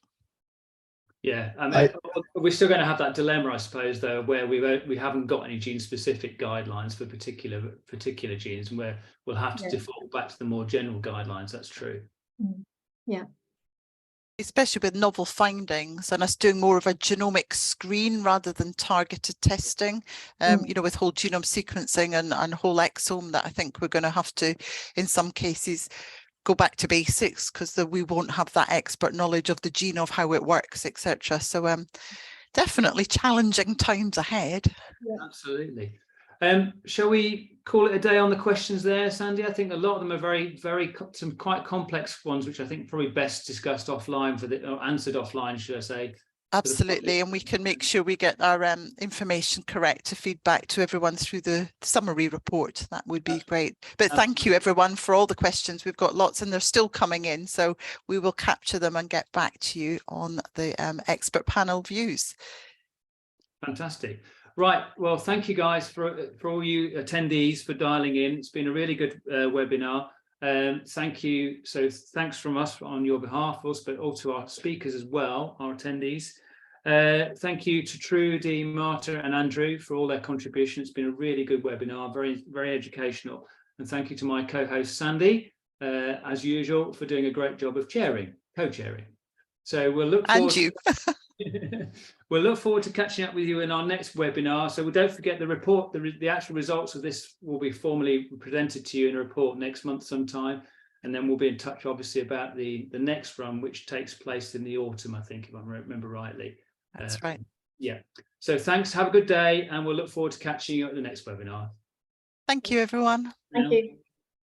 Yeah, I mean, we're still going to have that dilemma, I suppose, though, where we haven't got any gene-specific guidelines for particular genes, and where we'll have to default back to the more general guidelines. That's true. Yeah. Especially with novel findings and us doing more of a genomic screen rather than targeted testing, you know, with whole genome sequencing and whole exome, that I think we're going to have to, in some cases, go back to basics, because we won't have that expert knowledge of the gene, of how it works, etc. So definitely challenging times ahead. Yeah. Absolutely. Shall we call it a day on the questions there, Sandy? I think a lot of them are some quite complex ones, which I think probably best discussed offline or answered offline, should I say. Absolutely, and we can make sure we get our information correct to feed back to everyone through the summary report. That would be great. But thank you everyone for all the questions. We've got lots and they're still coming in, so we will capture them and get back to you on the expert panel views. Fantastic. Right, well, thank you guys for all you attendees for dialing in. It's been a really good webinar. Thank you. So thanks from us on your behalf, but also our speakers as well, our attendees. Thank you to Trudy, Marta and Andrew for all their contributions. It's been a really good webinar, very, very educational. And thank you to my co-host Sandy, as usual, for doing a great job of co-chairing. So we'll look forward we'll look forward to catching up with you in our next webinar. So don't forget the report, the actual results of this will be formally presented to you in a report next month sometime. And then we'll be in touch, obviously, about the next run, which takes place in the autumn, I think, if I remember rightly. That's right. Yeah. So thanks, have a good day, and we'll look forward to catching you at the next webinar. Thank you, everyone. Thank you.